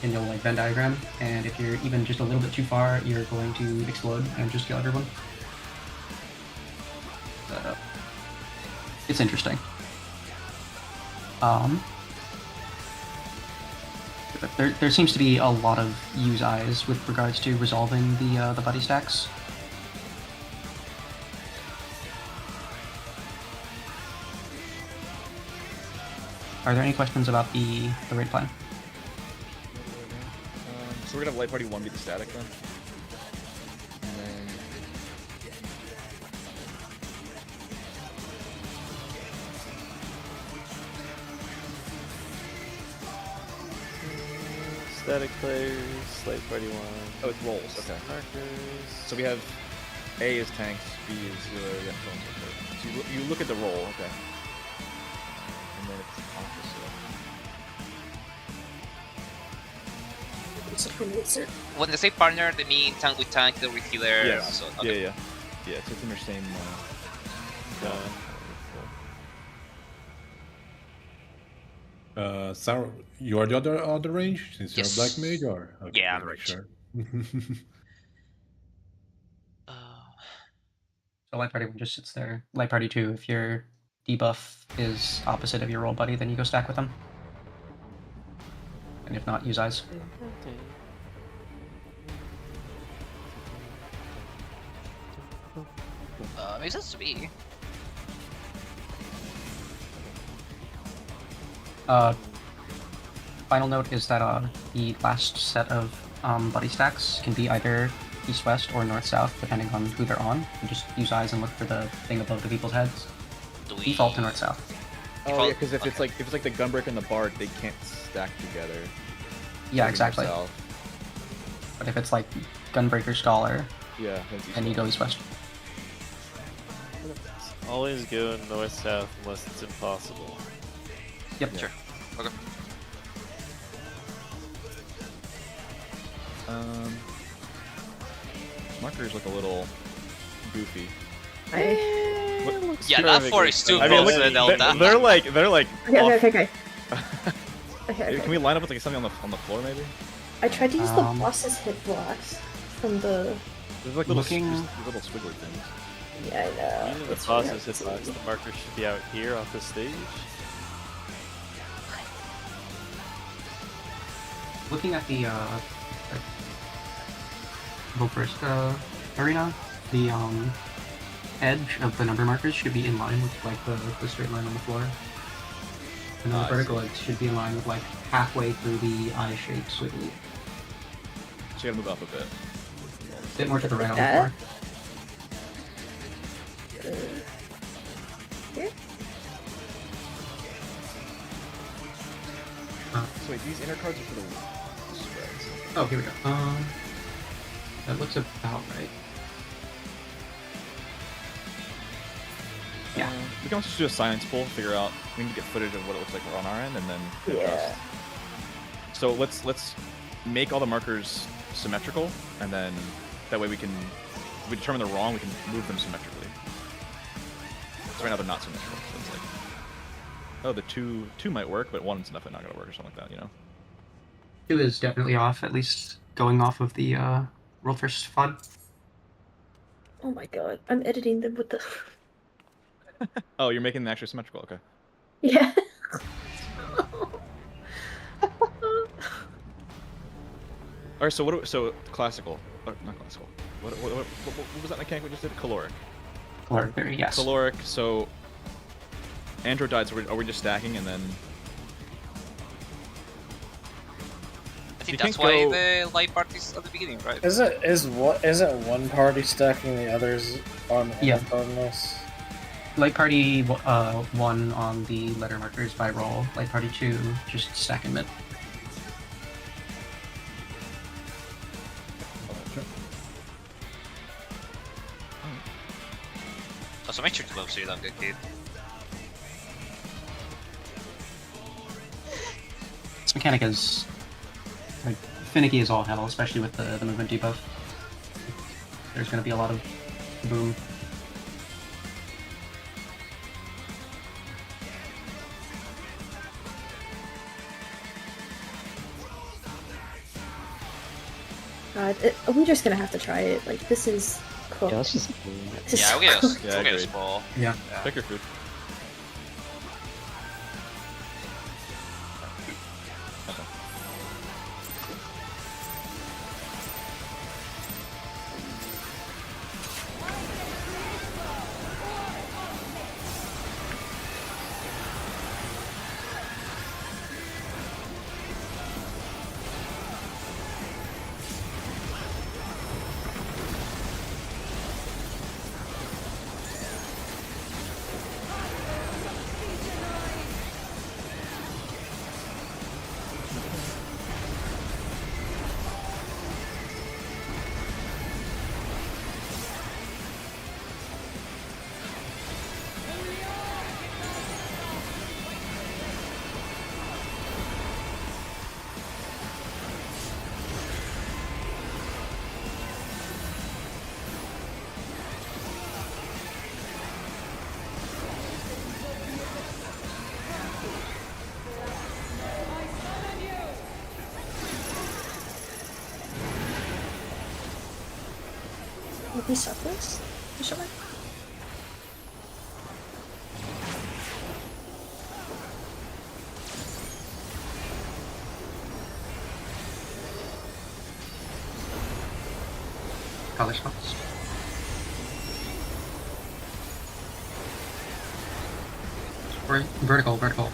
Speaker 9: in your, like, Venn diagram, and if you're even just a little bit too far, you're going to explode and just kill everyone. It's interesting. There seems to be a lot of use eyes with regards to resolving the buddy stacks. Are there any questions about the raid plan?
Speaker 4: So we're gonna have light party 1 be the static then. And then
Speaker 5: Static players, light party 1.
Speaker 4: oh, it's rolls. Okay.
Speaker 5: Markers.
Speaker 4: So we have A is tanks, B is yeah, so on and so forth. So you look at the roll, okay. And then it's opposite.
Speaker 2: When they say partner, they mean tank with tank, the with healer.
Speaker 4: Yeah.
Speaker 2: So,
Speaker 4: Yeah,
Speaker 2: okay.
Speaker 4: yeah. Yeah, so it's in their same
Speaker 5: Uh,
Speaker 1: Sarah, You are the other range since you're a black
Speaker 2: Yes.
Speaker 1: mage, or okay,
Speaker 2: Yeah,
Speaker 1: just
Speaker 2: I'm
Speaker 1: make
Speaker 2: range.
Speaker 1: sure.
Speaker 9: So Light Party 1 just sits there. Light Party 2, if your debuff is opposite of your roll buddy, then you go stack with them. And if not, use eyes.
Speaker 2: Makes sense to me.
Speaker 9: Final note is that the last set of buddy stacks can be either east-west or north-south, depending on who they're on. You just use eyes and look for the thing above the people's heads.
Speaker 2: Do we...
Speaker 9: Default to north-south.
Speaker 4: Oh
Speaker 2: Default-
Speaker 4: yeah, because if it's like the Gunbreaker and the Bard, they can't stack together.
Speaker 9: Yeah,
Speaker 4: Maybe
Speaker 9: exactly.
Speaker 4: north-south.
Speaker 9: But if it's like Gunbreaker Scholar,
Speaker 4: Yeah, that's
Speaker 9: then you go east-west.
Speaker 5: Always go north-south unless it's impossible.
Speaker 9: Yep.
Speaker 2: Sure. Okay.
Speaker 4: Markers look a little goofy.
Speaker 2: Yeah, that 4 is too
Speaker 4: I mean,
Speaker 2: close
Speaker 4: look,
Speaker 2: to the Delta.
Speaker 4: they're like
Speaker 3: Okay,
Speaker 4: off.
Speaker 3: okay. Okay,
Speaker 4: Can we line up with like something on the floor maybe?
Speaker 3: I tried to use the
Speaker 9: Um,
Speaker 3: boss's hit blocks from the.
Speaker 4: There's like little,
Speaker 9: Looking-
Speaker 4: just little squiggly things.
Speaker 3: Yeah, I know.
Speaker 5: Using the
Speaker 3: It's really
Speaker 5: bosses
Speaker 3: hard to
Speaker 5: hitbox,
Speaker 3: see.
Speaker 5: the marker should be out here off the stage.
Speaker 9: Looking at the go first arena, the edge of the number markers should be in line with like the straight line on the floor. And then
Speaker 4: Ah,
Speaker 9: the
Speaker 4: I
Speaker 9: vertical
Speaker 4: see.
Speaker 9: edge should be in line with like halfway through the eye shape swiggly.
Speaker 4: So you gotta move up a bit.
Speaker 9: A bit more to the right on the
Speaker 3: that?
Speaker 9: floor.
Speaker 3: Here?
Speaker 6: So wait, these inner cards are for the spreads.
Speaker 9: Oh, here we go. That looks about right. Yeah.
Speaker 4: We can also just do a science poll, figure out. We need to get footage of what it looks like on our end, and then
Speaker 3: Yeah.
Speaker 4: adjust. So let's make all the markers symmetrical, and then that way if we determine they're wrong, we can move them symmetrically. So right now they're not symmetrical. So it's like, oh, the two might work, but one's definitely not gonna work or something like that, you know?
Speaker 9: 2 is definitely off, at least going off of the world first FUD.
Speaker 3: Oh my god, I'm editing them with the.
Speaker 4: Oh, you're making them actually symmetrical. Okay.
Speaker 3: Yeah.
Speaker 4: All right. So classical, not classical. What was that mechanic we just did? Caloric.
Speaker 9: Caloric berry, yes.
Speaker 4: Caloric. So Andro died. So are we just stacking and then?
Speaker 2: I think
Speaker 4: You
Speaker 2: that's
Speaker 4: can't
Speaker 2: why
Speaker 4: go-
Speaker 2: the light parties at the beginning, right?
Speaker 7: Isn't one party stacking the others on
Speaker 9: Yeah.
Speaker 7: cardinals?
Speaker 9: Light Party 1 on the letter markers by roll. Light Party 2 just stack in mid.
Speaker 2: Also, make sure to move so you don't get killed.
Speaker 9: This mechanic is like finicky as all hell, especially with the movement debuff. There's going to be a lot of boom.
Speaker 3: God, we're just gonna have to try it. Like, this is cool.
Speaker 10: Yeah, let's just.
Speaker 3: This is
Speaker 2: Yeah,
Speaker 3: so
Speaker 2: we'll get
Speaker 3: cool.
Speaker 2: a,
Speaker 4: Yeah,
Speaker 2: we'll get a
Speaker 4: agreed.
Speaker 2: small.
Speaker 9: Yeah.
Speaker 4: Pick your food.
Speaker 3: Will be southwest? Question mark?
Speaker 9: Color spots. Vertical, vertical.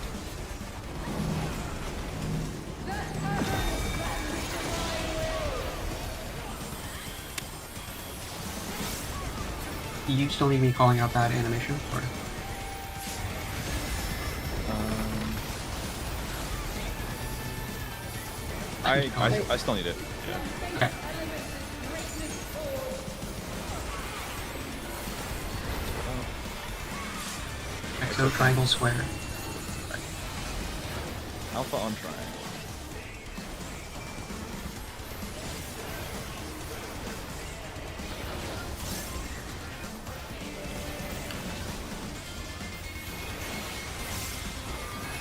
Speaker 9: You still need me calling out that animation? Or...
Speaker 4: I still need it. Yeah.
Speaker 9: Okay. Exo, triangle, square.
Speaker 4: Alpha on triangle.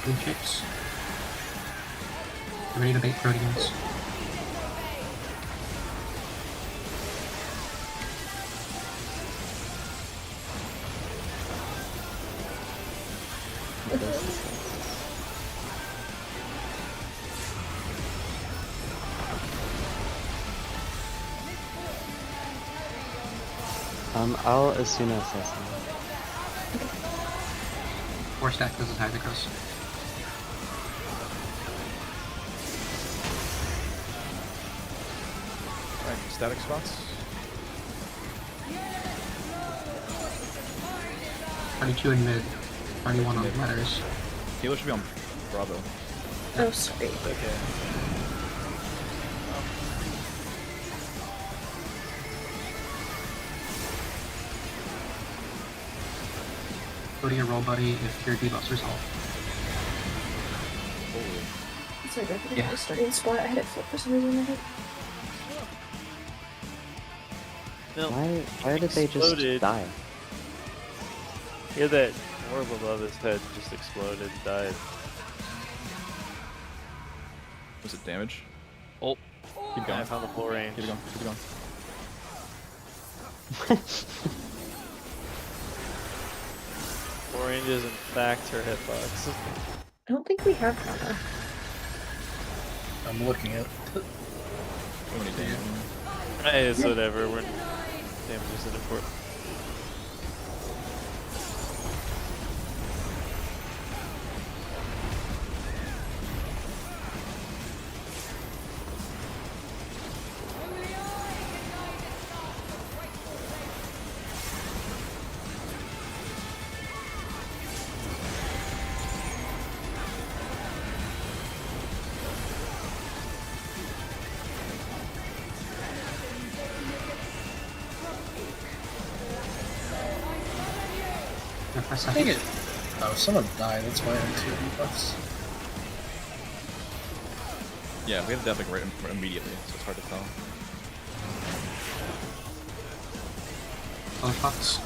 Speaker 9: Green chicks. Ready to bait proteins.
Speaker 10: I'll assume assassin.
Speaker 9: Or stack, this is how it goes.
Speaker 4: Alright, static spots.
Speaker 9: 32 in mid, 31 on letters.
Speaker 4: Healer should be on Bravo.
Speaker 3: Oh, sorry.
Speaker 5: Okay.
Speaker 9: Go to your roll buddy if your debuffs resolve.
Speaker 3: Sorry, I forgot
Speaker 9: Yeah.
Speaker 3: the starting spot. I had it flipped for some reason in my head.
Speaker 5: No,
Speaker 10: Why did they
Speaker 5: exploded.
Speaker 10: just die?
Speaker 5: He had that orb above his head just exploded and died.
Speaker 4: Was it damage?
Speaker 5: Oh,
Speaker 4: Keep
Speaker 5: I
Speaker 4: going.
Speaker 5: found the full range.
Speaker 4: Keep it going. Keep it going.
Speaker 5: Full range is in fact her hitbox.
Speaker 3: I don't think we have mana.
Speaker 7: I'm looking at
Speaker 4: So many damage.
Speaker 5: It's whatever. We're damage isn't important.
Speaker 7: Dang it! Oh, someone died. That's why I'm 2 debuffs.
Speaker 4: Yeah, we have to have like right immediately, so it's hard to tell.
Speaker 9: Color spots.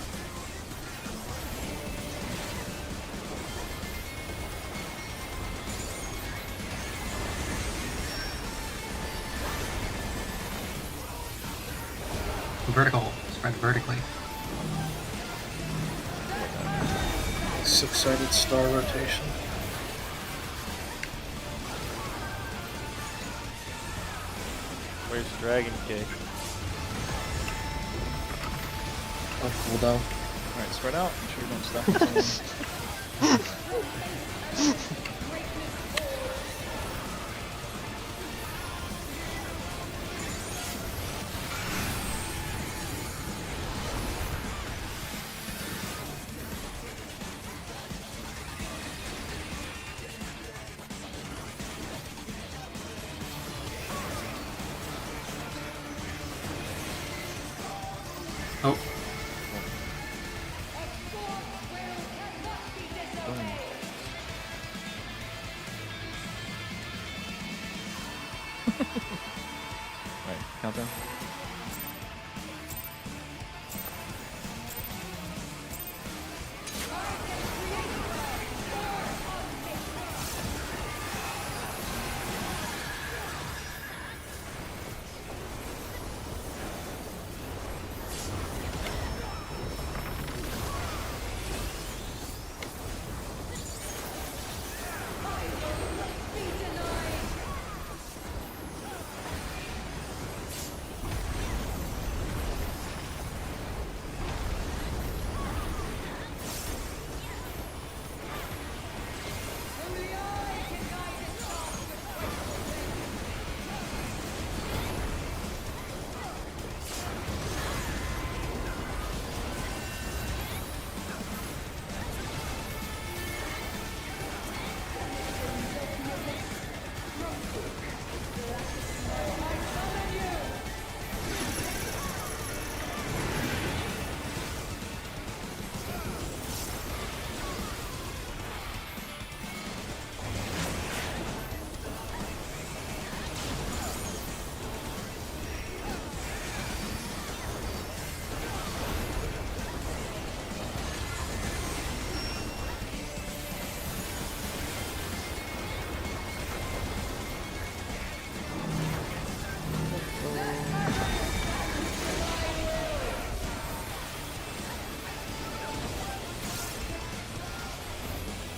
Speaker 9: Vertical. Spread vertically.
Speaker 7: 6-sided star rotation.
Speaker 5: Where's Dragon Cake?
Speaker 7: Oh, cooldown.
Speaker 4: Alright, spread out. Make sure you don't stop someone.
Speaker 9: Oh,
Speaker 4: Alright, countdown.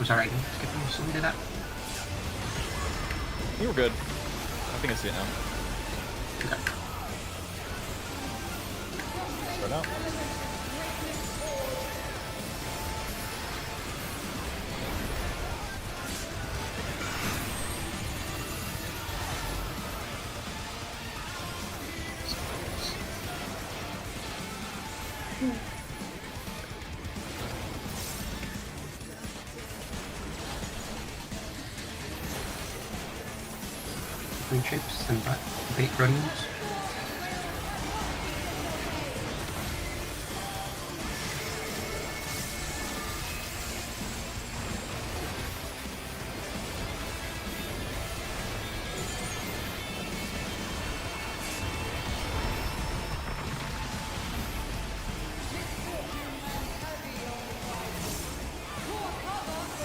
Speaker 9: I'm sorry, I didn't skip you. So we did that.
Speaker 4: You were good. I think I see it now.
Speaker 9: Okay.
Speaker 4: Start out.
Speaker 9: Green shapes and bait proteins.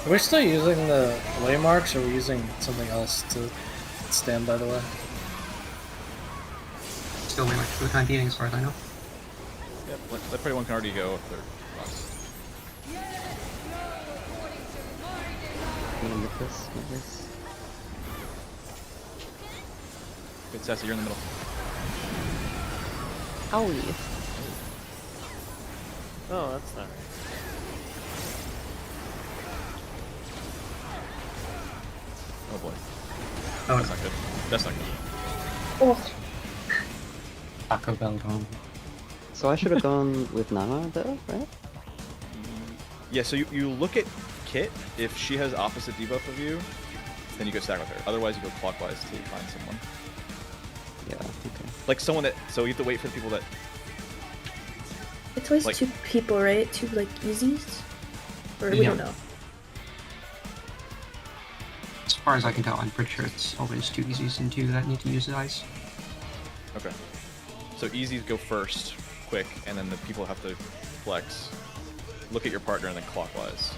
Speaker 7: Are we still using the waymarks, or are we using something else to stand by the way?
Speaker 9: Still way much for the time being, as far as I know.
Speaker 4: Yep, that pretty one can already go if they're lost.
Speaker 10: I'm gonna make this, make this.
Speaker 4: Good, Sassy, you're in the middle.
Speaker 10: Owie.
Speaker 5: Oh, that's not right.
Speaker 4: Oh boy.
Speaker 9: Oh,
Speaker 4: That's not good. That's not good.
Speaker 3: Oh,
Speaker 9: Taco Bell gone.
Speaker 10: So I should have gone with Nana though, right?
Speaker 4: Yeah, so you look at Kit. If she has opposite debuff of you, then you go stack with her. Otherwise, you go clockwise till you find someone.
Speaker 10: Yeah, okay.
Speaker 4: Like someone that... So you have to wait for the people that...
Speaker 3: it's always
Speaker 4: Like-
Speaker 3: 2 people, right? 2 like easies? Or we
Speaker 9: Yeah.
Speaker 3: don't know.
Speaker 9: As far as I can tell, I'm pretty sure it's always 2 easies and 2 that need to use the dice.
Speaker 4: Okay. So easies go first, quick, and then the people have to flex. Look at your partner and then clockwise.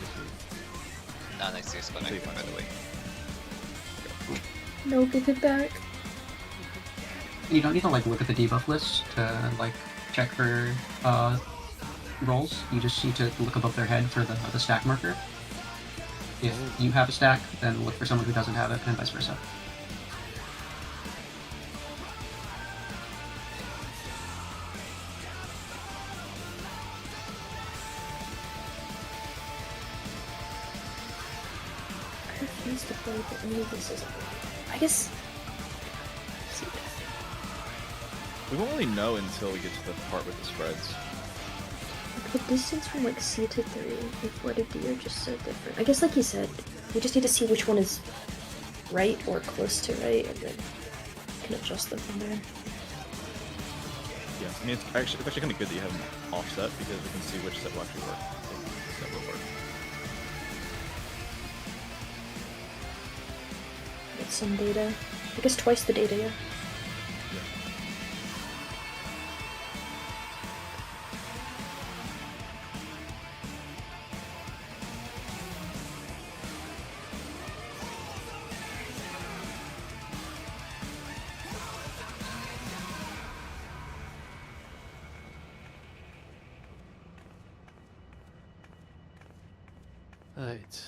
Speaker 2: Not next to disconnect, by the way.
Speaker 3: No, give it back.
Speaker 9: You don't need to like look at the debuff list to like check for rolls. You just need to look above their head for the stack marker. If you have a stack, then look for someone who doesn't have it, and vice versa.
Speaker 3: I refuse to play, but any of this is. I guess. See.
Speaker 4: We won't really know until we get to the part with the spreads.
Speaker 3: Like, the distance from like C to 3 and 4 to D are just so different. I guess, like you said, we just need to see which one is right or close to right, and then can adjust them from there.
Speaker 4: Yeah, I mean, it's actually kind of good that you have them offset because we can see which set will actually work. That will work.
Speaker 3: Get some data. I guess twice the data, yeah.
Speaker 5: Right.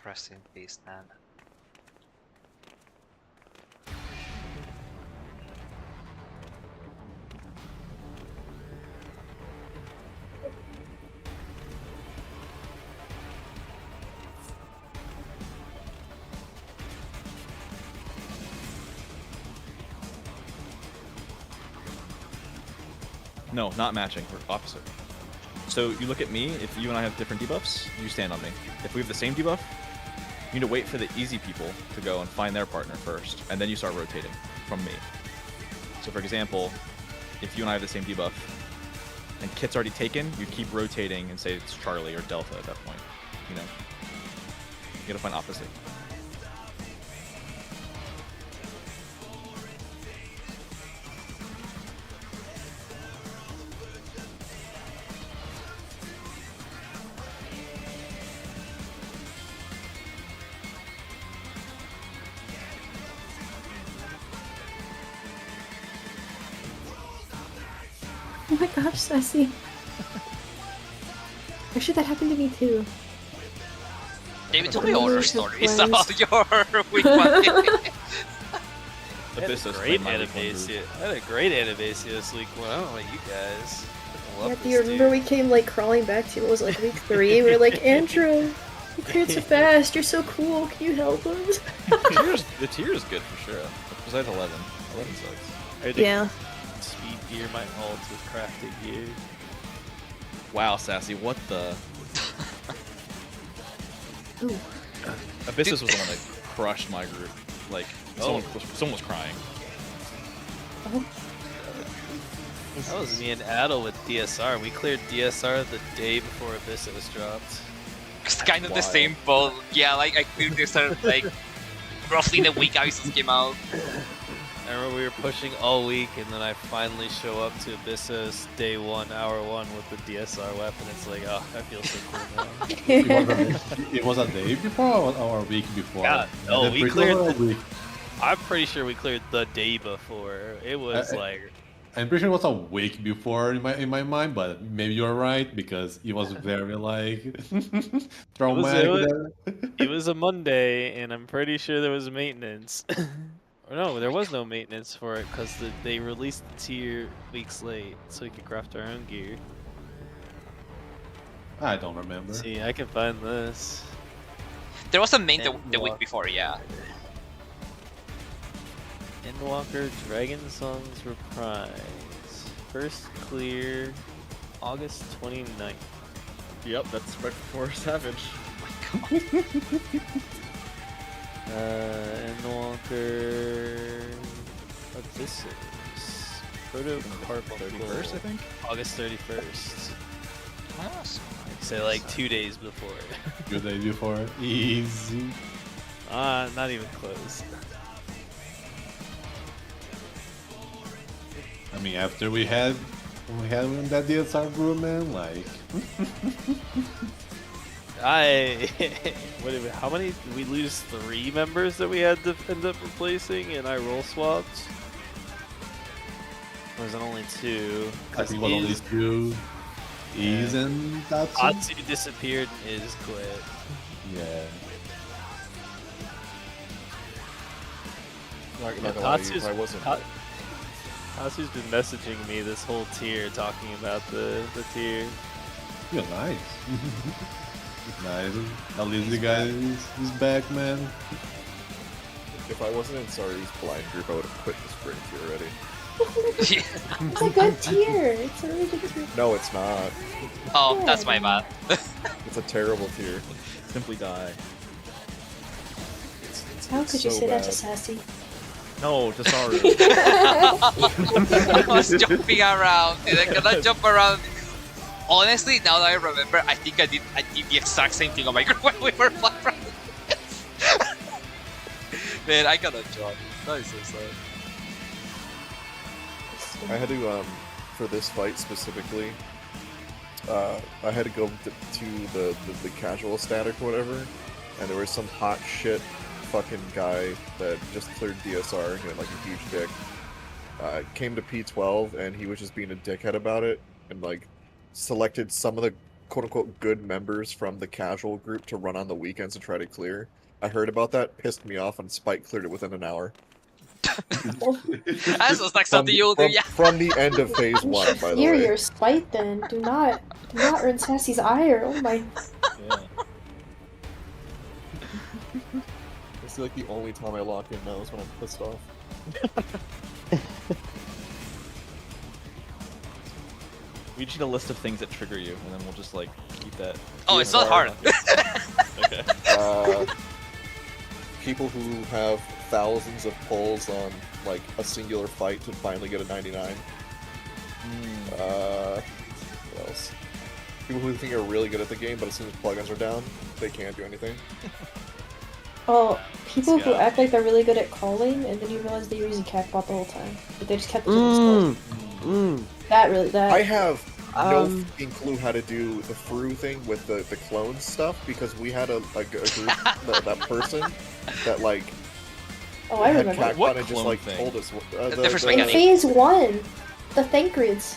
Speaker 2: Rest in peace, Nan.
Speaker 4: No, not matching. We're opposite. So you look at me. If you and I have different debuffs, you stand on me. If we have the same debuff, you need to wait for the easy people to go and find their partner first, and then you start rotating from me. So for example, if you and I have the same debuff, and Kit's already taken, you keep rotating and say it's Charlie or Delta at that point. You know, you gotta find opposite.
Speaker 3: Oh my gosh, Sassy. Actually, that happened to me too.
Speaker 2: David, tell me all your stories
Speaker 3: Friends.
Speaker 2: about your week one.
Speaker 5: I had a
Speaker 4: Abyssus
Speaker 5: great
Speaker 4: played my week one
Speaker 5: Animacia.
Speaker 4: group.
Speaker 5: I had a great Animacia this week one. I don't know about you guys. I love
Speaker 3: Yeah,
Speaker 5: this
Speaker 3: do you remember
Speaker 5: dude.
Speaker 3: we came like crawling back to, what was it, like week 3? We were like, Andrew, you cleared so fast, you're so cool, can you help us?
Speaker 4: The tier is good for sure. Besides 11. 11 sucks.
Speaker 5: I had to
Speaker 3: Yeah.
Speaker 5: speed gear my ult with crafted gear.
Speaker 4: Wow, Sassy, what the?
Speaker 3: Ooh.
Speaker 4: Abyssus was the one that crushed my group. Like, someone was crying.
Speaker 3: Oh.
Speaker 5: That was me and Adel with DSR. We cleared DSR the day before Abyssus dropped.
Speaker 2: It's kind of the
Speaker 6: Wow.
Speaker 2: same boat. Yeah, like I cleared this like roughly the week Isis came out.
Speaker 5: I remember we were pushing all week, and then I finally show up to Abyssus day 1, hour 1 with the DSR weapon. It's like, oh, I feel so cool now.
Speaker 1: It was a day before or a week before?
Speaker 5: Yeah, no,
Speaker 1: And then
Speaker 5: we
Speaker 1: pre-close
Speaker 5: cleared
Speaker 1: or a
Speaker 5: the-
Speaker 1: week?
Speaker 5: I'm pretty sure we cleared the day before. It was like,
Speaker 1: I'm pretty sure it was a week before in my mind, but maybe you're right because it was very like traumatic.
Speaker 5: it was a Monday, and I'm pretty sure there was maintenance. Or no, there was no maintenance for it because they released the tier weeks late, so we could craft our own gear.
Speaker 1: I don't remember.
Speaker 5: See, I can find this.
Speaker 2: There was a main the
Speaker 5: Endwalker.
Speaker 2: week before, yeah.
Speaker 5: Endwalker Dragon Songs Reprise. First clear August 29th.
Speaker 6: Yep, that's right before Savage.
Speaker 5: Endwalker Abyssus. Proto Carp
Speaker 4: 31st, I think?
Speaker 5: August 31st.
Speaker 2: Awesome.
Speaker 5: So like 2 days before.
Speaker 1: 2 days before. Easy.
Speaker 5: Not even close.
Speaker 1: I mean, after we had that DSR group, man, like
Speaker 5: What did how many did we lose? 3 members that we had to end up replacing, and I roll swapped. Or was it only 2?
Speaker 1: I think it was only 2. Ease and Tatsu.
Speaker 5: Atsu disappeared and Iz quit.
Speaker 1: Yeah.
Speaker 6: Not
Speaker 5: Yeah,
Speaker 6: gonna lie to you,
Speaker 5: Tatsu's-
Speaker 6: I wasn't.
Speaker 5: Tatsu's been messaging me this whole tier, talking about the tier.
Speaker 1: You're nice. Nice. At least the guy is back, man.
Speaker 6: If I wasn't in Sari's blind group, I would have quit the spring tier already.
Speaker 3: It's a good tier. It's a really good tier.
Speaker 6: No, it's not.
Speaker 2: Oh, that's my bad.
Speaker 6: It's a terrible tier.
Speaker 4: Simply die.
Speaker 3: How could you
Speaker 6: so
Speaker 3: say that to
Speaker 6: bad.
Speaker 3: Sassy?
Speaker 4: No, to Saru.
Speaker 2: I was jumping around, and I cannot jump around. Honestly, now that I remember, I think I did the exact same thing on my group when we were playing. Man, I got a job. That is so sad.
Speaker 6: I had to, for this fight specifically, I had to go to the casual static or whatever, and there was some hot shit fucking guy that just cleared DSR, he had like a huge dick. Came to P12 and he was just being a dickhead about it, and like selected some of the quote-unquote good members from the casual group to run on the weekends and try to clear. I heard about that, pissed me off, and Spike cleared it within an hour.
Speaker 2: That was like something you'll do, yeah.
Speaker 6: From the end of phase 1, by the
Speaker 3: Fear
Speaker 6: way.
Speaker 3: your spite then. Do not earn Sassy's ire. Oh my.
Speaker 4: Yeah.
Speaker 6: It's like the only time I lock in now is when I'm pissed off.
Speaker 4: We just need a list of things that trigger you, and then we'll just like keep that.
Speaker 2: Oh, it's not hard.
Speaker 4: Okay.
Speaker 6: People who have thousands of pulls on like a singular fight to finally get a 99. What else? People who think are really good at the game, but as soon as plugins are down, they can't do anything.
Speaker 3: Oh, people who
Speaker 5: Yeah.
Speaker 3: act like they're really good at calling, and then you realize they were using Catbot the whole time, but they just kept it to themselves. That
Speaker 6: I have no
Speaker 10: Um.
Speaker 6: fucking clue how to do the Fru thing with the clone stuff because we had a group, that person that like
Speaker 3: Oh, I
Speaker 6: had
Speaker 3: remember.
Speaker 6: Catbot
Speaker 4: What
Speaker 6: and just
Speaker 4: clone
Speaker 6: like
Speaker 4: thing?
Speaker 6: told us
Speaker 2: The first
Speaker 3: In
Speaker 2: mechanic.
Speaker 3: phase 1, the Thancreds.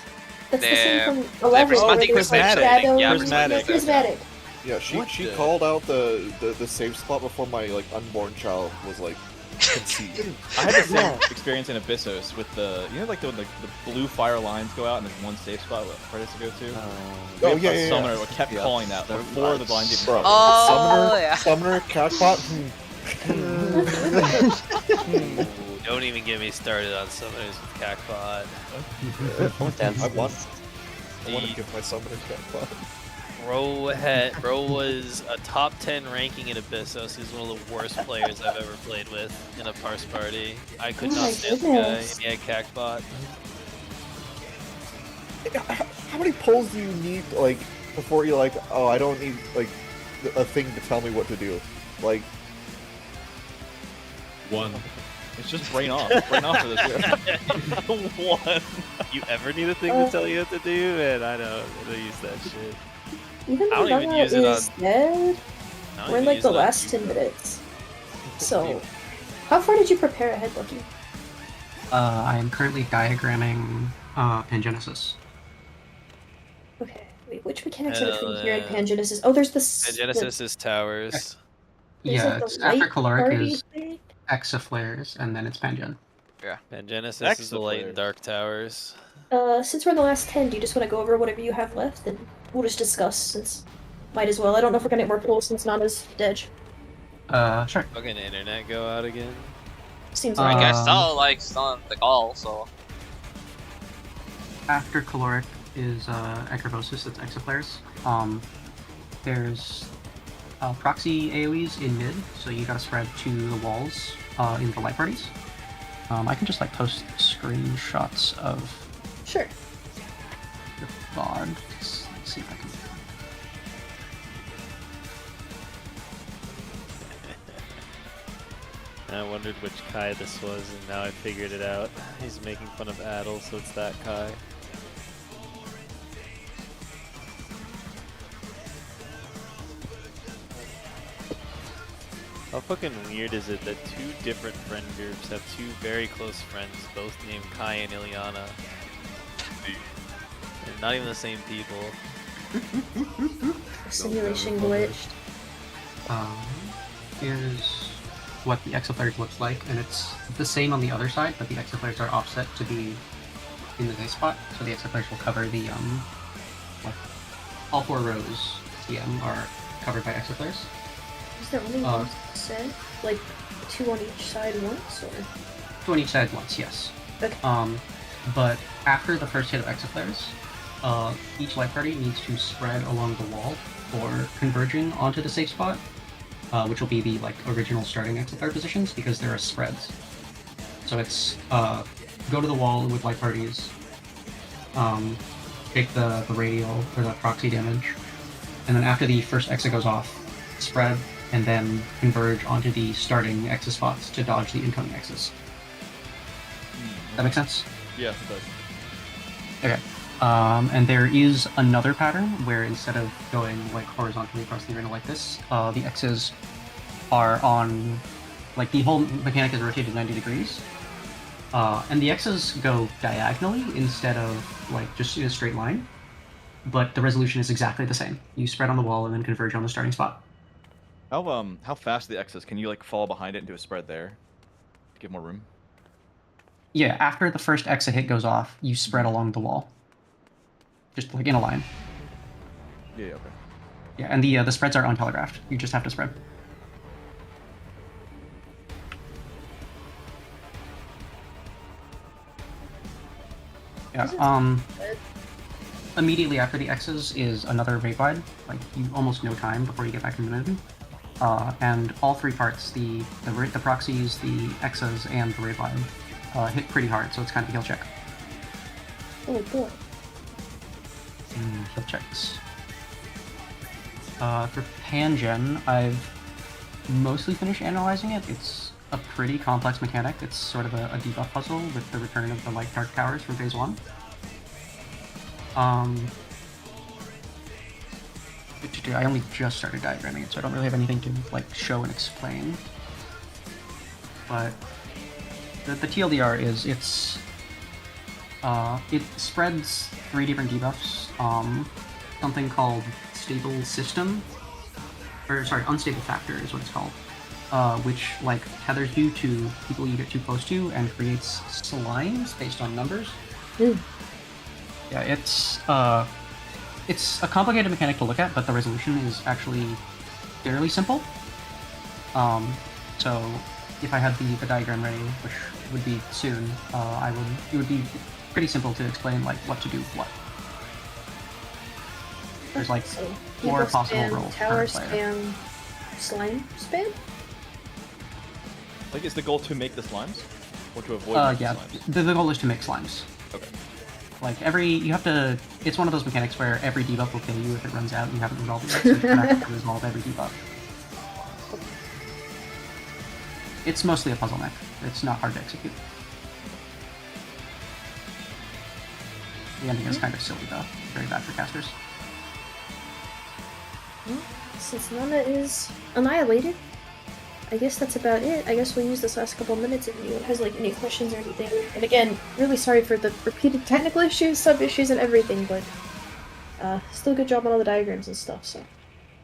Speaker 3: That's the same
Speaker 2: The
Speaker 3: from 11, where
Speaker 2: prismatic
Speaker 3: there was like
Speaker 5: prismatic.
Speaker 3: shadows.
Speaker 2: Yeah,
Speaker 5: prismatic.
Speaker 3: Prismatic.
Speaker 6: Yeah, she
Speaker 5: What
Speaker 6: she
Speaker 5: the-
Speaker 6: called out the safe spot before my like unborn child was like conceived.
Speaker 4: I had the same experience in Abyssos with the, you know, like the blue fire lines go out and there's one safe spot for us to go to. We
Speaker 6: Oh
Speaker 4: have
Speaker 6: yeah,
Speaker 4: a
Speaker 6: yeah,
Speaker 4: summoner
Speaker 6: yeah.
Speaker 4: kept
Speaker 10: Yeah,
Speaker 4: calling that
Speaker 10: that's
Speaker 4: before the lines even
Speaker 6: Bro,
Speaker 4: crossed.
Speaker 2: Oh,
Speaker 6: summoner,
Speaker 2: yeah.
Speaker 6: summoner, catbot.
Speaker 5: Ooh, don't even get me started on summoners with Cacbot.
Speaker 6: I want to give my summoner catbot.
Speaker 5: Bro was a top 10 ranking in Abyssos. He's one of the worst players I've ever played with in a parse party. I could
Speaker 3: Oh
Speaker 5: not
Speaker 3: my
Speaker 5: stand the guy.
Speaker 3: goodness.
Speaker 5: He had Cacbot.
Speaker 6: How many polls do you need like before you're like, oh, I don't need like a thing to tell me what to do? Like,
Speaker 1: One.
Speaker 4: It's just brain off. Brain off for this year.
Speaker 5: One. You ever need a thing to tell you what to do? Man, I don't use that shit.
Speaker 3: Even
Speaker 5: I
Speaker 3: though
Speaker 5: don't even
Speaker 3: Nana
Speaker 5: use it
Speaker 3: is dead,
Speaker 5: I don't
Speaker 3: we're in
Speaker 5: even
Speaker 3: like
Speaker 5: use
Speaker 3: the
Speaker 5: it on
Speaker 3: last
Speaker 5: Cube.
Speaker 3: 10 minutes. So, how far did you prepare ahead, Lucky?
Speaker 9: I am currently diagramming Pangenesis.
Speaker 3: Okay, wait, which mechanics are between
Speaker 5: Hell
Speaker 3: here and
Speaker 5: yeah.
Speaker 3: Pangenesis? Oh, there's
Speaker 5: Genesis is towers.
Speaker 3: There's
Speaker 9: Yeah,
Speaker 3: like the
Speaker 9: it's after
Speaker 3: light
Speaker 9: caloric
Speaker 3: party
Speaker 9: is
Speaker 3: thing.
Speaker 9: Exaflares, and then it's Pangen.
Speaker 5: And Genesis is the light and
Speaker 4: Exaflares.
Speaker 5: dark towers.
Speaker 3: Since we're in the last 10, do you just want to go over whatever you have left? And we'll just discuss, since might as well. I don't know if we're gonna get more polls since Nana's dead.
Speaker 9: Sure.
Speaker 5: Fucking internet go out again.
Speaker 3: Seems
Speaker 2: I
Speaker 3: like
Speaker 2: guess
Speaker 9: Um,
Speaker 2: still like still on the call, so
Speaker 9: After caloric is Acrobosis, that's Exaflares. There's proxy AoEs in mid, so you gotta spread to the walls in the light parties. I can just like post screenshots of
Speaker 3: Sure.
Speaker 9: the VOD. Let's see if I can.
Speaker 5: I wondered which Kai this was, and now I figured it out. He's making fun of Adel, so it's that Kai. How fucking weird is it that two different friend groups have two very close friends, both named Kai and Ilyana? They're not even the same people.
Speaker 3: Simulation glitched.
Speaker 9: Here's what the Exaflares looks like, and it's the same on the other side, but the Exaflares are offset to be in the safe spot, so the Exaflares will cover the like, all 4 rows TM are covered by Exaflares.
Speaker 3: Is there only one set? Like 2 on each side once, or?
Speaker 9: 2 on each side once, yes.
Speaker 3: Okay.
Speaker 9: But after the first hit of Exaflares, each light party needs to spread along the wall for converging onto the safe spot, which will be the like original starting Exaflare positions because there are spreads. So it's go to the wall with light parties, take the radial or the proxy damage, and then after the first Exa goes off, spread and then converge onto the starting Exa spots to dodge the incoming Exas. That makes sense?
Speaker 4: Yeah, it does.
Speaker 9: Okay. And there is another pattern where instead of going like horizontally across the arena like this, the X's are on, like the whole mechanic is rotated 90 degrees. And the X's go diagonally instead of like just in a straight line. But the resolution is exactly the same. You spread on the wall and then converge on the starting spot.
Speaker 4: How fast are the X's? Can you like fall behind it and do a spread there to give more room?
Speaker 9: Yeah, after the first Exa hit goes off, you spread along the wall. Just like in a line.
Speaker 4: Yeah, okay.
Speaker 9: Yeah, and the spreads are untelegraphed. You just have to spread. Yeah, immediately after the X's is another raid wide. Like, you almost no time before you get back into movement. And all 3 parts, the proxies, the X's, and the raid wide, hit pretty hard, so it's kind of a heal check.
Speaker 3: Oh boy.
Speaker 9: Heal checks. For Pangen, I've mostly finished analyzing it. It's a pretty complex mechanic. It's sort of a debuff puzzle with the return of the light dark towers from phase 1. I only just started diagramming it, so I don't really have anything to like show and explain. But the TLDR is it's It spreads 3 different debuffs. Something called stable system, or sorry, unstable factor is what it's called. Which like tethers you to people you get too close to and creates slimes based on numbers.
Speaker 3: Ooh.
Speaker 9: Yeah, it's a complicated mechanic to look at, but the resolution is actually fairly simple. So if I had the diagram ready, which would be soon, it would be pretty simple to explain like what to do what. There's like
Speaker 3: So,
Speaker 9: 4
Speaker 3: debuff
Speaker 9: possible
Speaker 3: spam,
Speaker 9: roles
Speaker 3: tower
Speaker 9: per player.
Speaker 3: spam, slime spam?
Speaker 4: Like, is the goal to make the slimes? Or to avoid making
Speaker 9: Yeah,
Speaker 4: slimes?
Speaker 9: the goal is to make slimes.
Speaker 4: Okay.
Speaker 9: Like it's one of those mechanics where every debuff will kill you if it runs out and you haven't resolved it yet, so you kind of have to resolve every debuff. It's mostly a puzzle mech. It's not hard to execute. The ending is kind of silly though. Very bad for casters.
Speaker 3: Well, since Nana is annihilated, I guess that's about it. I guess we'll use this last couple minutes if anyone has like any questions or anything. And again, really sorry for the repeated technical issues, sub issues, and everything, but still good job on all the diagrams and stuff. So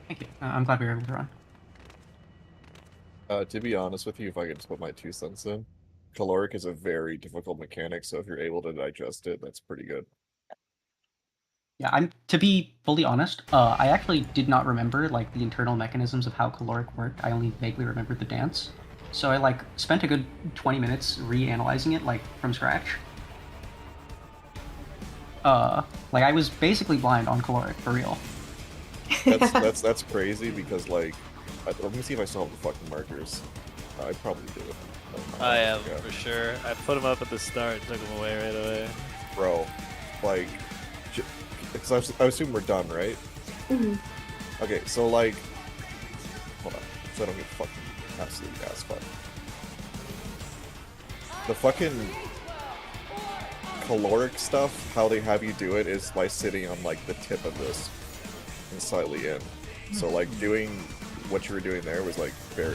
Speaker 9: Thank you. I'm glad we were able to run.
Speaker 6: To be honest with you, if I could just put my 2 cents in, caloric is a very difficult mechanic, so if you're able to digest it, that's pretty good.
Speaker 9: Yeah, to be fully honest, I actually did not remember like the internal mechanisms of how caloric worked. I only vaguely remembered the dance. So I like spent a good 20 minutes reanalyzing it like from scratch. Like I was basically blind on caloric for real.
Speaker 6: That's crazy because like, let me see if I still have the fucking markers. I probably do.
Speaker 5: I have for sure. I put them up at the start and took them away right away.
Speaker 6: Bro, like, because I assume we're done, right?
Speaker 3: mm-hmm.
Speaker 6: Okay, so like, hold on, so I don't get fucking absolute ass fuck. The fucking caloric stuff, how they have you do it is by sitting on like the tip of this and slightly in. So like doing what you were doing there was like very,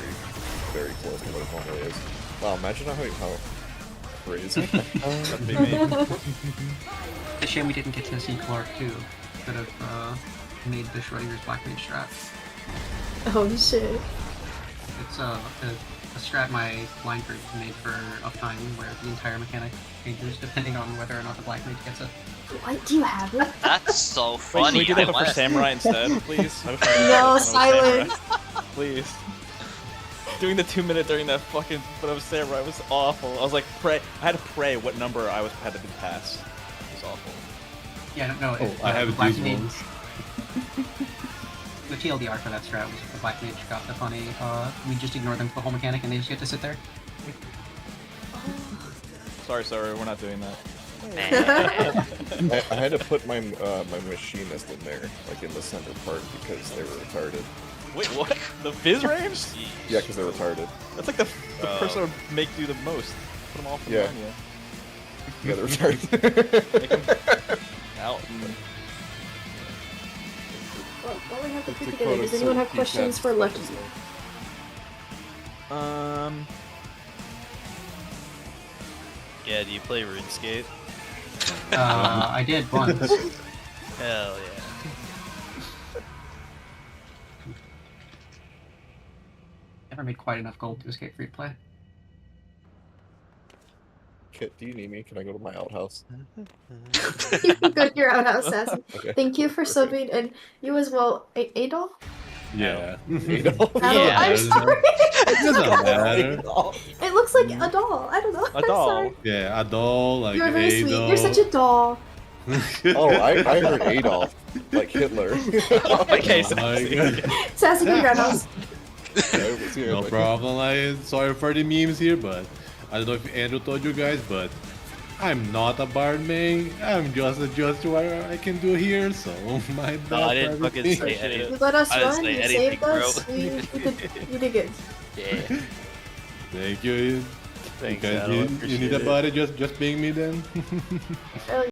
Speaker 6: very close to what it normally is. Wow, imagine how crazy.
Speaker 4: That'd be me.
Speaker 9: It's a shame we didn't get to see caloric too. Could have made the Schrodinger's Black Mage strat.
Speaker 3: Oh shit.
Speaker 9: It's a strat my blind group made for uptime where the entire mechanic changes depending on whether or not the Black Mage gets it.
Speaker 3: What? Do you have it?
Speaker 2: That's so
Speaker 4: Wait,
Speaker 2: funny.
Speaker 4: can we do
Speaker 2: I
Speaker 4: that for
Speaker 2: wanna-
Speaker 4: Samurai instead, please? I wish I
Speaker 3: No,
Speaker 4: had that when I was
Speaker 3: silence.
Speaker 4: Samurai. Please. Doing the 2-minute during that fucking when I was Samurai was awful. I was like, pray. I had to pray what number I had to pass. It was awful.
Speaker 9: Yeah, no,
Speaker 1: I have
Speaker 9: the Black
Speaker 1: these
Speaker 9: Mage.
Speaker 1: ones.
Speaker 9: The TLDR for that strat was the Black Mage got the funny, we just ignore them for the whole mechanic and they just get to sit there.
Speaker 4: Sorry, we're not doing that.
Speaker 6: I had to put my my machinist in there, like in the center part, because they were retarded.
Speaker 4: Wait, what? The Fizz range?
Speaker 6: Yeah, because they're retarded.
Speaker 4: That's like the person that would make do the most. Put them all from
Speaker 6: Yeah.
Speaker 4: Narnia.
Speaker 6: Yeah, they're retarded.
Speaker 4: Make 'em out.
Speaker 3: Well, while we have the crew
Speaker 6: To
Speaker 3: together,
Speaker 6: quote
Speaker 3: does
Speaker 6: a
Speaker 3: anyone have
Speaker 6: certain
Speaker 3: questions
Speaker 6: P12s,
Speaker 3: for Lucky?
Speaker 5: Yeah, do you play RuneScape?
Speaker 9: I did once.
Speaker 5: Hell yeah.
Speaker 9: Never made quite enough gold to escape free play.
Speaker 6: Kit, do you need me? Can I go to my outhouse?
Speaker 3: You can go to your outhouse, Sassy.
Speaker 6: Okay.
Speaker 3: Thank you for
Speaker 6: Okay.
Speaker 3: subbing, and you as well, Adol?
Speaker 1: Yeah.
Speaker 3: Adol,
Speaker 5: Yeah.
Speaker 3: I'm sorry.
Speaker 1: It doesn't matter.
Speaker 3: It looks like a doll. I don't know.
Speaker 4: A
Speaker 3: I'm
Speaker 4: doll.
Speaker 3: sorry.
Speaker 1: Yeah, a doll, like
Speaker 3: You're very sweet.
Speaker 1: Adol.
Speaker 3: You're such a doll.
Speaker 6: Oh, I heard Adolf, like Hitler.
Speaker 4: Okay,
Speaker 1: Oh my
Speaker 4: Sassy.
Speaker 1: God.
Speaker 3: Sassy, go to your outhouse.
Speaker 1: No problem. Sorry for the memes here, but I don't know if Andrew told you guys, but I'm not a bard main. I'm just adjusting what I can do here, so my bad.
Speaker 5: No, I didn't
Speaker 1: for
Speaker 5: fucking
Speaker 1: everything.
Speaker 5: say anything.
Speaker 3: You let us
Speaker 5: I didn't
Speaker 3: run.
Speaker 5: say
Speaker 3: You
Speaker 5: anything,
Speaker 3: saved
Speaker 5: bro.
Speaker 3: us. You did good.
Speaker 5: Yeah.
Speaker 1: Thank you.
Speaker 5: Thanks,
Speaker 1: Because
Speaker 5: Adam, I
Speaker 1: you
Speaker 5: appreciate
Speaker 1: need a
Speaker 5: it.
Speaker 1: buddy, just ping me then.
Speaker 3: Oh,